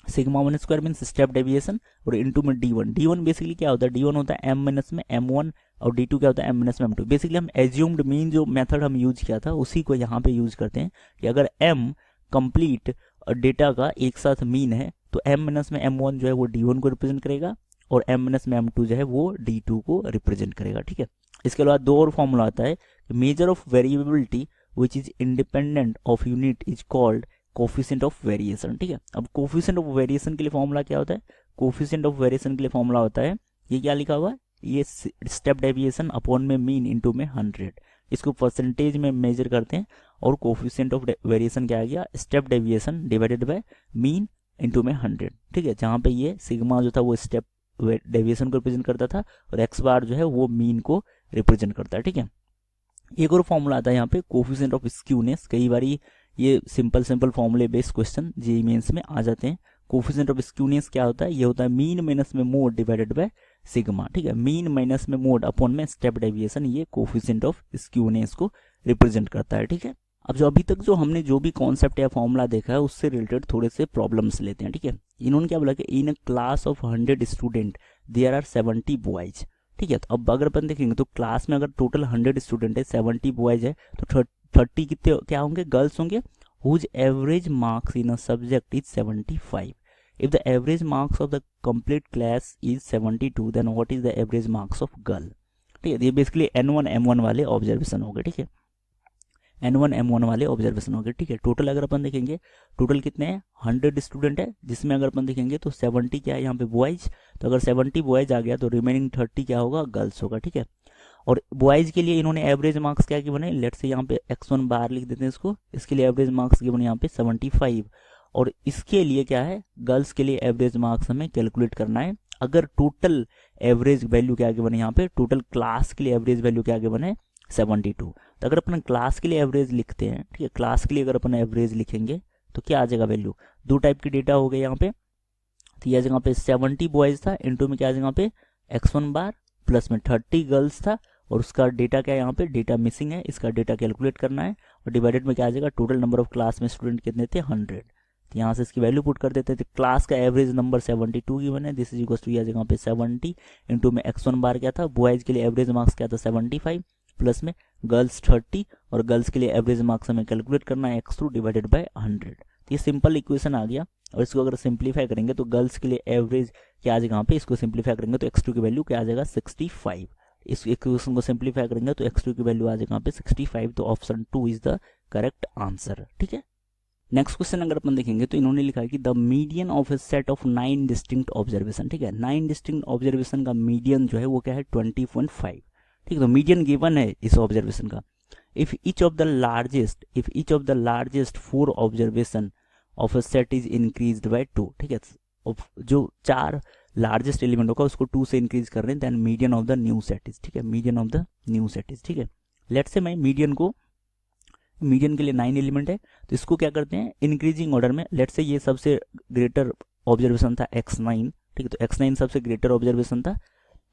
sigma 1 square means step deviation, और इंटू में d1 बेसिकली क्या होता है, d1 होता है m माइनस में m1 और d2 क्या होता है m माइनस में m2। बेसिकली हम एज्यूम्ड मीन जो मेथड हम यूज किया था उसी को यहाँ पे यूज करते हैं कि अगर m कंप्लीट डेटा का एक साथ मीन है तो m माइनस में m1 जो है वो d1 को रिप्रेजेंट करेगा और m माइनस में m2 जो है वो d2 को रिप्रेजेंट करेगा, ठीक है। इसके बाद दो और फॉर्मूला आता है, measure of variability which is independent of unit is called coefficient of variation, ठीक है। अब कोफिशिएंट ऑफ वेरिएशन के लिए फॉर्मूला क्या होता है, कोफिशिएंट ऑफ वेरिएशन के लिए फॉर्मूला होता है, ये क्या लिखा हुआ है, ये स्टेप डेविएशन अपॉन में मीन इंटू में 100, इसको परसेंटेज में मेजर करते हैं, और कोफिशिएंट ऑफ वेरिएशन क्या आ गया, step deviation divided by mean into में 100, ठीक है। जहाँ पे ये सिग्मा जो था वो स्टेप डेविएशन को रिप्रेजेंट करता था और एक्स बार जो है वो मीन को रिप्रेजेंट करता है, ठीक है। एक और फॉर्मूला आता है यहाँ पे कोफिशिएंट ऑफ स्क्यूनेस, कई बार ये सिंपल फॉर्मूले बेस्ड क्वेश्चन जेईई मेंस में आ जाते हैं। कोफिशिएंट ऑफ स्क्यूनेस क्या होता है, ये होता है मीन माइनस में मोड डिवाइडेड बाय सिग्मा, ठीक है। मीन माइनस में मोड अपॉन में स्टेप डेविएशन, ये कोफिशिएंट ऑफ स्क्यूनेस को रिप्रेजेंट करता है, ठीक है। अब जो अभी तक जो हमने जो भी कॉन्सेप्ट या फॉर्मूला देखा है उससे रिलेटेड थोड़े से प्रॉब्लम्स लेते हैं, ठीक है। इन्होंने क्या बोला कि in a class of 100 student there are 70 boys, ठीक है। तो अब अगर अपन देखेंगे तो क्लास में अगर टोटल 100 स्टूडेंट है, 70 बॉयज है, तो 30 कितने क्या होंगे, गर्ल्स होंगे, whose average marks in a subject is 75. If the average marks of the complete class is 72, then what is the average marks of girl, ठीक है। ये बेसिकली n1 m1 वाले ऑब्जर्वेशन हो गए, ठीक है, n1 m1 वाले ऑब्जर्वेशन हो गए, ठीक है। टोटल अगर अपन देखेंगे टोटल कितने हैं, 100 स्टूडेंट है, जिसमें अगर अपन देखेंगे तो 70 क्या है यहाँ पे बॉयज, तो अगर 70 बॉयज आ गया तो रिमेनिंग 30 क्या होगा, गर्ल्स होगा, ठीक है। और बॉयज के लिए इन्होंने एवरेज मार्क्स क्या की बने, लेट से यहाँ पे x1 बार लिख देते हैं इसको, इसके लिए एवरेज मार्क्स की बने यहाँ पे 75, और इसके लिए क्या है, गर्ल्स के लिए एवरेज मार्क्स हमें कैलकुलेट करना है। अगर टोटल एवरेज वैल्यू क्या आगे बने यहाँ पे, टोटल क्लास के लिए एवरेज वैल्यू क्या आगे बने 72, तो अगर अपन क्लास के लिए एवरेज लिखते हैं, ठीक है, क्लास के लिए अगर अपन एवरेज लिखेंगे तो क्या आ जाएगा वैल्यू, दो टाइप की डेटा हो गए यहाँ पे, तो यह जगह पे 70 बॉयज था इंटू में क्या जगह पे x1 बार प्लस में 30 गर्ल्स था, और उसका डेटा क्या है यहाँ पे, डेटा मिसिंग है, इसका डेटा कैलकुलेट करना है, और डिवाइडेड में क्या आ जाएगा, टोटल नंबर ऑफ क्लास में स्टूडेंट कितने थे 100, तो यहाँ से इसकी वैल्यू पुट कर देते थे। क्लास का एवरेज नंबर 72 गिवन है, दिस इज इक्वल टू जगह पे 70 इंटू में x1 बार क्या था, बॉयज के लिए एवरेज मार्क्स क्या था 75 प्लस में गर्ल्स 30, और गर्ल्स के लिए एवरेज मार्क्स हमें कैलकुलेट करना है x2 डिवाइडेड बाय 100। तो ये सिंपल इक्वेशन आ गया, और इसको अगर सिंप्लीफाई करेंगे तो गर्ल्स के लिए एवरेज क्या आ जाएगा यहाँ पे, इसको सिंप्लीफाई करेंगे तो x2 की वैल्यू क्या आ जाएगा 65, इस इक्वेशन को सिंप्लीफाई करेंगे तो x2 की वैल्यू आ जाएगा यहाँ पे 65, तो option 2 is the correct answer, ठीक है। नेक्स्ट क्वेश्चन अगर अपन देखेंगे तो इन्होंने लिखा है कि the median of A set of 9 distinct observation, ठीक है, 9 डिस्टिंक्ट ऑब्जर्वेशन का मीडियन जो है वो क्या है 20.5, ठीक है। तो मीडियन गिवन है इस ऑब्जर्वेशन का, if each of the largest 4 observation of a set is increased by 2, ठीक है, जो 4 लार्जेस्ट एलिमेंट होगा उसको 2 से इंक्रीज कर रहे हैं, then median of the new set is, ठीक है, median of the new set is, ठीक है। लेट्स से मैं मीडियन को मीडियन के लिए 9 एलिमेंट है, तो इसको क्या करते हैं इंक्रीजिंग ऑर्डर में। लेट्स से ये सबसे ग्रेटर ऑब्जर्वेशन था x9, ठीक है, तो x9 सबसे ग्रेटर ऑब्जर्वेशन था,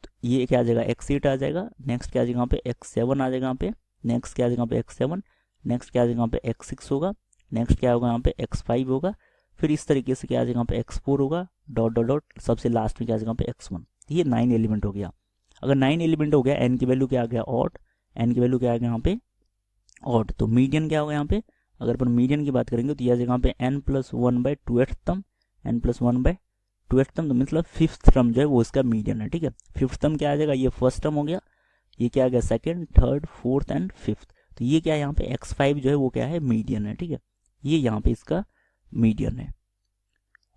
तो ये क्या आ जाएगा x8 आ जाएगा, नेक्स्ट क्या आ जाएगा यहाँ पे x7 आ जाएगा यहाँ पे, नेक्स्ट क्या आ जाएगा यहाँ पे x7, नेक्स्ट क्या आ जाएगा यहाँ पे x6 होगा, नेक्स्ट क्या होगा यहाँ पे x5 होगा, फिर इस तरीके से क्या आ जाएगा यहाँ पे x4 होगा, डॉट डॉट डॉट, सबसे लास्ट में क्या आ जाएगा यहाँ पे x1। ये 9 एलिमेंट हो गया। अगर 9 एलिमेंट हो गया, n की वैल्यू क्या आ गया ऑड, n की वैल्यू क्या आ गया यहाँ पे ऑड, तो मीडियन क्या होगा यहाँ पे, अगर अपन मीडियन की बात करेंगे तो यह आ जाएगा यहाँ पे n+1/2th टर्म, n+1/2th टर्म, तो मतलब 5th टर्म जो है वो इसका मीडियन है, ठीक है। 5th टर्म क्या आ जाएगा, ये फर्स्ट टर्म हो गया, ये क्या आ गया second, third, fourth and fifth, तो ये क्या है यहाँ पे x5 जो है वो क्या है मीडियन है, ठीक है, ये यहाँ पे इसका मीडियन है,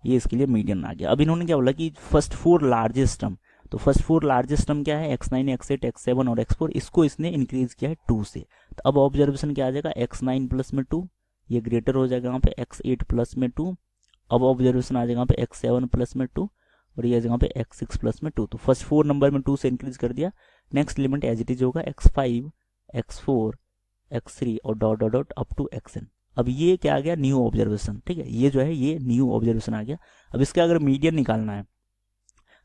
ये इसके लिए मीडियन आ गया। अब इन्होंने क्या बोला कि फर्स्ट 4 लार्जेस्ट टर्म, तो फर्स्ट 4 लार्जेस्ट टर्म क्या है x9, x8, x7 और x4, इसको इसने इंक्रीज किया है 2 से, तो अब ऑब्जर्वेशन क्या आ जाएगा x9 प्लस में 2, ये ग्रेटर हो जाएगा यहाँ पे x8 प्लस में 2, अब ऑब्जर्वेशन आ जाएगा यहाँ पे x7 प्लस में 2 और ये आ जाएगा यहाँ पे x6 प्लस में 2, तो फर्स्ट 4 नंबर में 2 से इंक्रीज कर दिया। Next element as it is होगा x5, x4, x3 और dot dot dot up to xn। अब ये क्या आ गया न्यू ऑब्जर्वेशन, ठीक है, ये जो है ये न्यू ऑब्जर्वेशन आ गया। अब इसका अगर मीडियन निकालना है,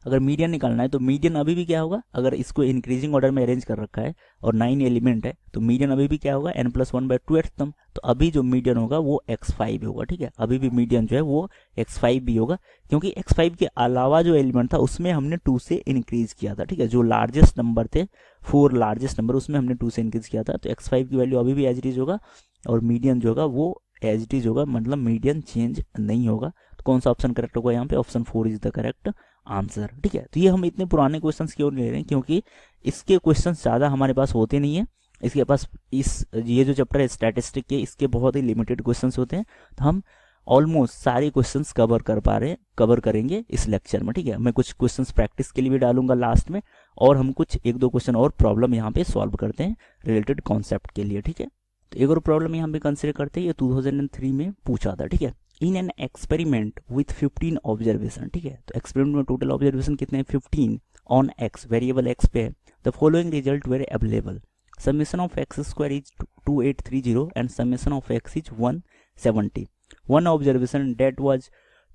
अगर मीडियन निकालना है तो मीडियन अभी भी क्या होगा, अगर इसको इंक्रीजिंग ऑर्डर में अरेंज कर रखा है और 9 एलिमेंट है तो मीडियन अभी भी क्या होगा n+1/2th टर्म, तो अभी जो मीडियन होगा वो x5 होगा, ठीक है, अभी भी मीडियन जो है वो x5 भी होगा, क्योंकि x5 के अलावा जो एलिमेंट था उसमें हमने 2 से इंक्रीज किया था, ठीक है, जो लार्जेस्ट नंबर थे 4 लार्जेस्ट नंबर उसमें हमने 2 से इंक्रीज किया था, तो x5 की वैल्यू अभी भी एज इट इज होगा और मीडियन जो होगा वो एज इट इज होगा, मतलब मीडियन चेंज नहीं होगा। तो कौन सा ऑप्शन करेक्ट होगा यहाँ पे, option 4 is the correct answer, ठीक है। तो ये हम इतने पुराने क्वेश्चंस क्यों ले रहे हैं, क्योंकि इसके क्वेश्चंस ज़्यादा हमारे पास होते नहीं है, इसके पास ये जो चैप्टर है स्टैटिस्टिक के, इसके बहुत ही लिमिटेड क्वेश्चंस होते हैं, तो हम ऑलमोस्ट सारे क्वेश्चंस कवर करेंगे इस लेक्चर में, ठीक है। मैं कुछ क्वेश्चंस प्रैक्टिस के लिए भी डालूंगा लास्ट में, और हम कुछ 1-2 क्वेश्चन और प्रॉब्लम यहाँ पे सॉल्व करते हैं रिलेटेड कॉन्सेप्ट के लिए, ठीक है। तो एक और प्रॉब्लम यहाँ पे कंसिडर करते हैं, ये 2003 में पूछा था, ठीक है। In an experiment with 15 observation, ठीक है, तो एक्सपेरिमेंट में टोटल ऑब्जर्वेशन कितने हैं 15 ऑन एक्स, वेरिएबल एक्स पे है। The following result were available, summation of x square is 2830 and summation of x is 170। One observation that was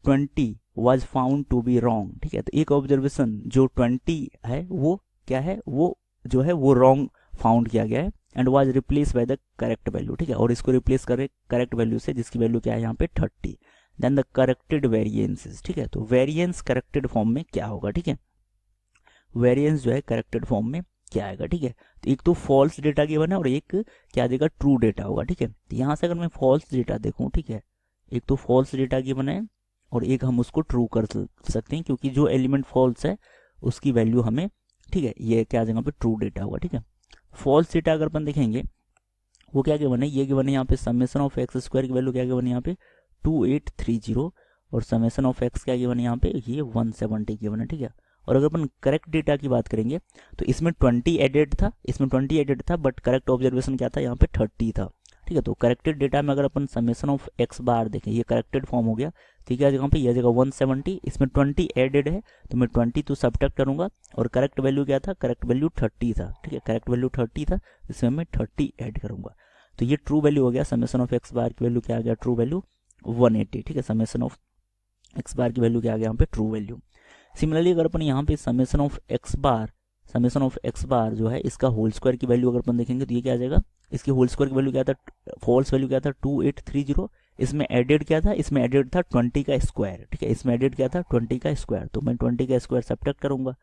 20 was found to be wrong, ठीक है, तो एक observation जो 20 है वो क्या है, वो जो है वो रॉन्ग फाउंड किया गया है, and was replace by the correct value, ठीक है, और इसको रिप्लेस करे करेक्ट वैल्यू से जिसकी वैल्यू क्या है यहाँ पे 30। देन द करेक्टेड वेरिएंसेस, ठीक है, तो वेरिएंस करेक्टेड फॉर्म में क्या होगा, ठीक है, वेरिएंस जो है करेक्टेड फॉर्म में क्या आएगा, ठीक है। तो एक तो फॉल्स डेटा गिवन है और एक क्या देगा ट्रू डेटा होगा, ठीक है। तो यहाँ से अगर मैं फॉल्स डेटा देखूँ, ठीक है, एक तो फॉल्स डेटा गिवन है और एक हम उसको ट्रू कर सकते हैं, क्योंकि जो एलिमेंट फॉल्स है उसकी वैल्यू हमें, ठीक है, ये क्या आ जाएगा पे ट्रू डेटा होगा, ठीक है। फॉल्स डेटा अगर अपन देखेंगे वो क्या गिवन है, ये गिवन है यहाँ पे समेशन ऑफ एक्स स्क्वायर की वैल्यू क्या गिवन है यहाँ पे 2830 और समेशन ऑफ एक्स क्या गिवन है यहाँ पे ये 170 गिवन है, ठीक है। और अगर अपन करेक्ट डेटा की बात करेंगे तो इसमें 20 एडेड था, बट करेक्ट ऑब्जर्वेशन क्या था यहाँ पे 30 था, ठीक है। तो करेक्टेड डेटा में अगर अपन समेशन ऑफ एक्स बार देखें, ये करेक्टेड फॉर्म हो गया, ठीक है, यहाँ पे यह जगह 170, इसमें 20 एडेड है तो मैं 20 तो सब्ट्रैक्ट करूंगा, और करेक्ट वैल्यू क्या था, करेक्ट वैल्यू 30 था, ठीक है, करेक्ट वैल्यू 30 था, इसमें मैं 30 ऐड करूंगा, तो ये ट्रू वैल्यू हो गया। समेशन ऑफ एक्स बार की वैल्यू क्या आ गया, ट्रू वैल्यू 180, ठीक है, समेशन ऑफ एक्स बार की वैल्यू क्या आ गया यहाँ पे ट्रू वैल्यू। सिमिलरली अगर अपन यहाँ पे समेशन ऑफ एक्स बार जो है इसका होल स्क्वायर की वैल्यू अगर अपन देखेंगे तो ये क्या आ जाएगा, इसकी होल स्क्वायर की वैल्यू क्या था, फॉल्स वैल्यू क्या था 2830, इसमें एडेड क्या था, इसमें एडेड था 20 का स्क्वायर, ठीक है, इसमें एडेड क्या था 20 का स्क्वायर, तो मैं 20 का स्क्वायर सब्ट्रैक्ट करूंगा,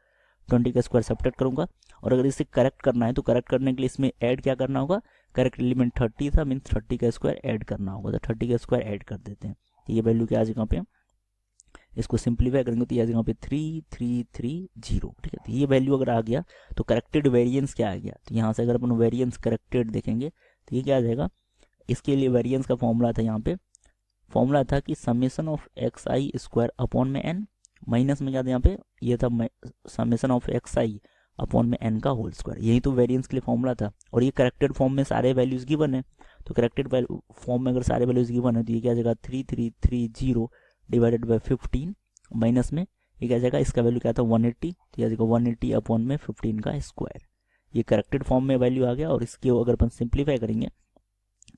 20 का स्क्वायर सब्ट्रैक्ट करूंगा, और अगर इसे करेक्ट करना है तो करेक्ट करने के लिए इसमें ऐड क्या करना होगा, करेक्ट एलिमेंट 30 था मीन्स 30 का स्क्वायर ऐड करना होगा, तो 30 का स्क्वायर ऐड कर देते हैं, तो ये वैल्यू क्या आ जाएगा पे, इसको सिंप्लीफाई करेंगे तो ये आ जाएगा पे 3330, ठीक है। तो ये वैल्यू अगर आ गया तो करेक्टेड वेरिएंस क्या आ गया, तो यहाँ से अगर अपन वेरिएंस करेक्टेड देखेंगे तो ये क्या आ जाएगा, इसके लिए वेरिएंस का फॉर्मूला था, यहाँ पे फॉर्मूला था कि summation of x I square upon में एन, माइनस में क्या था यहाँ पे, ये था summation of x I upon में एन का होल स्क्वायर, यही तो वेरिएंस के लिए फॉर्मूला था, और ये करेक्टेड फॉर्म में सारे वैल्यूज गिवन है, तो करेक्टेड फॉर्म में अगर सारे वैल्यूज गिवन है तो ये क्या आ जाएगा 3330 डिवाइडेड बाय 15 माइनस में ये क्या जाएगा, इसका वैल्यू क्या था 180, तो यह जाएगा 180 अपॉन में 15 का स्क्वायर, ये करेक्टेड फॉर्म में वैल्यू आ गया। और इसके अगर अपन सिंप्लीफाई करेंगे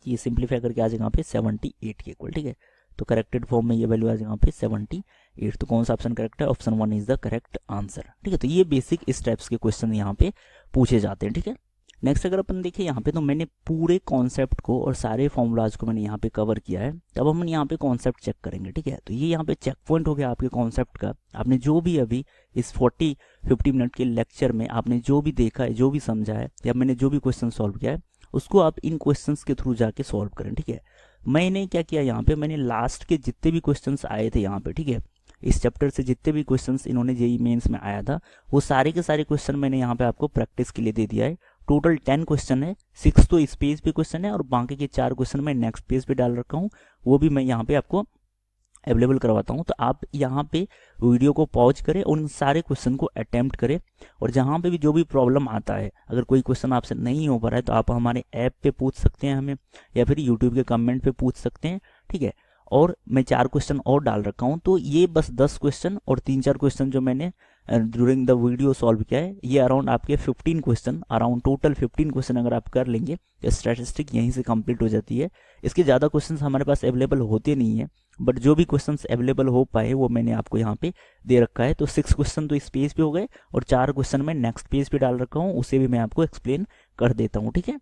ये सिंप्लीफाई करके आ जाएगा यहाँ पे 78 के इक्वल, ठीक है। तो करेक्टेड फॉर्म में ये वैल्यू आ जाएगा यहाँ पे 78। तो कौन सा ऑप्शन करेक्ट है? Option 1 is the correct answer, ठीक है। तो ये बेसिक इस टाइप्स के क्वेश्चन यहाँ पे पूछे जाते हैं, ठीक है। नेक्स्ट अगर अपन देखिए यहाँ पे, तो मैंने पूरे कॉन्सेप्ट को और सारे फॉर्मूलाज को मैंने यहाँ पे कवर किया है। तब हम यहाँ पे कॉन्सेप्ट चेक करेंगे, ठीक है। तो ये यहाँ पे चेक पॉइंट हो गया आपके कॉन्सेप्ट का। आपने जो भी अभी इस 40-50 मिनट के लेक्चर में आपने जो भी देखा है, जो भी समझा है, या मैंने जो भी क्वेश्चन सॉल्व किया है, उसको आप इन क्वेश्चंस के थ्रू जाके सॉल्व करें, ठीक है। मैंने क्या किया यहाँ पे, मैंने लास्ट के जितने भी क्वेश्चंस आए थे यहाँ पे, ठीक है, इस चैप्टर से जितने भी क्वेश्चंस इन्होंने जेईई मेंस में आया था, वो सारे के सारे क्वेश्चन मैंने यहाँ पे आपको प्रैक्टिस के लिए दे दिया है। टोटल 10 क्वेश्चन है, 6 तो इस पेज पे क्वेश्चन है और बाकी के 4 क्वेश्चन मैं नेक्स्ट पेज पे डाल रखा हूँ, वो भी मैं यहाँ पे आपको अवेलेबल करवाता हूँ। तो आप यहाँ पे वीडियो को पॉज करें और उन सारे क्वेश्चन को अटेम्प्ट करें, और जहाँ पे भी जो भी प्रॉब्लम आता है, अगर कोई क्वेश्चन आपसे नहीं हो पा रहा है, तो आप हमारे ऐप पे पूछ सकते हैं हमें, या फिर यूट्यूब के कमेंट पे पूछ सकते हैं, ठीक है। और मैं 4 क्वेश्चन और डाल रखा हूँ, तो ये बस 10 क्वेश्चन और 3-4 क्वेश्चन जो मैंने ड्यूरिंग द वीडियो सॉल्व किया है, ये अराउंड आपके 15 क्वेश्चन, अराउंड टोटल 15 क्वेश्चन अगर आप कर लेंगे तो स्टैटिस्टिक यहीं से कंप्लीट हो जाती है। इसके ज़्यादा क्वेश्चंस हमारे पास अवेलेबल होते नहीं है, बट जो भी क्वेश्चंस अवेलेबल हो पाए वो मैंने आपको यहाँ पे दे रखा है। तो 6 क्वेश्चन तो इस पेज पे हो गए, और 4 क्वेश्चन मैं नेक्स्ट पेज पे डाल रखा हूँ, उसे भी मैं आपको एक्सप्लेन कर देता हूँ, ठीक है।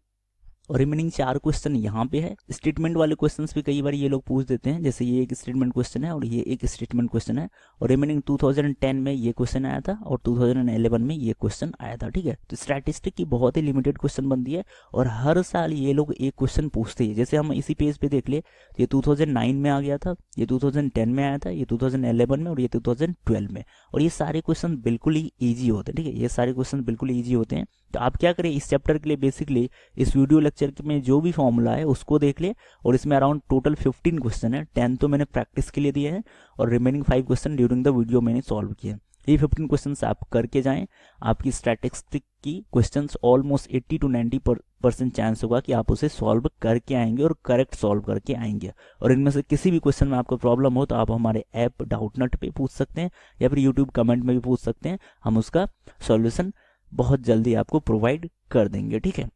और रिमेनिंग 4 क्वेश्चन यहाँ पे है। स्टेटमेंट वाले क्वेश्चंस भी कई बार ये लोग पूछ देते हैं, जैसे ये एक स्टेटमेंट क्वेश्चन है और ये एक स्टेटमेंट क्वेश्चन है, और रिमेनिंग 2010 में ये क्वेश्चन आया था और 2011 में ये क्वेश्चन आया था, ठीक है। तो स्टैटिस्टिक की बहुत ही लिमिटेड क्वेश्चन बनती है, और हर साल ये लोग एक क्वेश्चन पूछते हैं। जैसे हम इसी पेज पे देख ले, ये 2009 में आ गया था, ये 2010 में आया था, ये 2011 में, और ये 2012 में। और ये सारे क्वेश्चन बिल्कुल ही ईजी होते हैं, ठीक है। ये सारे क्वेश्चन बिल्कुल ईजी होते हैं। तो आप क्या करें, इस चैप्टर के लिए बेसिकली इस वीडियो लेक्चर में जो भी फॉर्मूला है उसको देख ले, और इसमें अराउंड टोटल 15 क्वेश्चन है। 10 तो मैंने प्रैक्टिस के लिए दिए हैं, और remaining 5 question during the video मैंने सॉल्व किए। ये 15 क्वेश्चन आप करके जाएं, आपकी स्टैटिस्टिक की क्वेश्चंस ऑलमोस्ट 80 to 90% चांस होगा कि आप उसे सॉल्व करके आएंगे और करेक्ट सॉल्व करके आएंगे। और इनमें से किसी भी क्वेश्चन में आपको प्रॉब्लम हो तो आप हमारे ऐप डाउटनट पे पूछ सकते हैं, या फिर यूट्यूब कमेंट में भी पूछ सकते हैं, हम उसका सॉल्यूशन बहुत जल्दी आपको प्रोवाइड कर देंगे, ठीक है।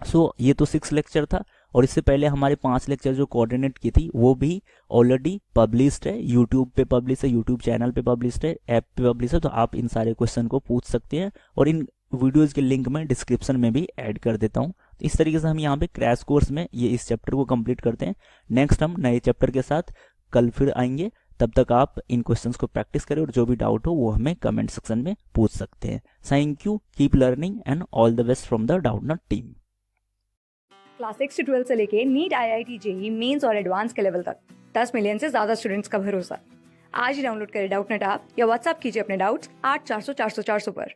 सो ये तो 6 लेक्चर था, और इससे पहले हमारे 5 लेक्चर जो कोऑर्डिनेट की थी वो भी ऑलरेडी पब्लिश्ड है, यूट्यूब पे पब्लिश है, यूट्यूब चैनल पे पब्लिश्ड है, ऐप पे पब्लिश है। तो आप इन सारे क्वेश्चन को पूछ सकते हैं, और इन वीडियोज के लिंक मैं डिस्क्रिप्शन में भी ऐड कर देता हूँ। तो इस तरीके से हम यहाँ पे क्रैश कोर्स में ये इस चैप्टर को कंप्लीट करते हैं। नेक्स्ट हम नए चैप्टर के साथ कल फिर आएंगे। तब तक आप इन क्वेश्चंस को प्रैक्टिस करें, और जो भी डाउट हो वो हमें कमेंट सेक्शन में पूछ सकते हैं। Thank you, keep learning and all the best from the Doubtnut team. Class 6 से 12 से लेके नीट, IIT, जेईई मेंस और एडवांस के लेवल तक 10 मिलियन से ज्यादा स्टूडेंट्स का भरोसा। आज ही डाउनलोड करें डाउटनेट ऐप या व्हाट्सएप कीजिए अपने डाउट्स 8400 400 400 पर।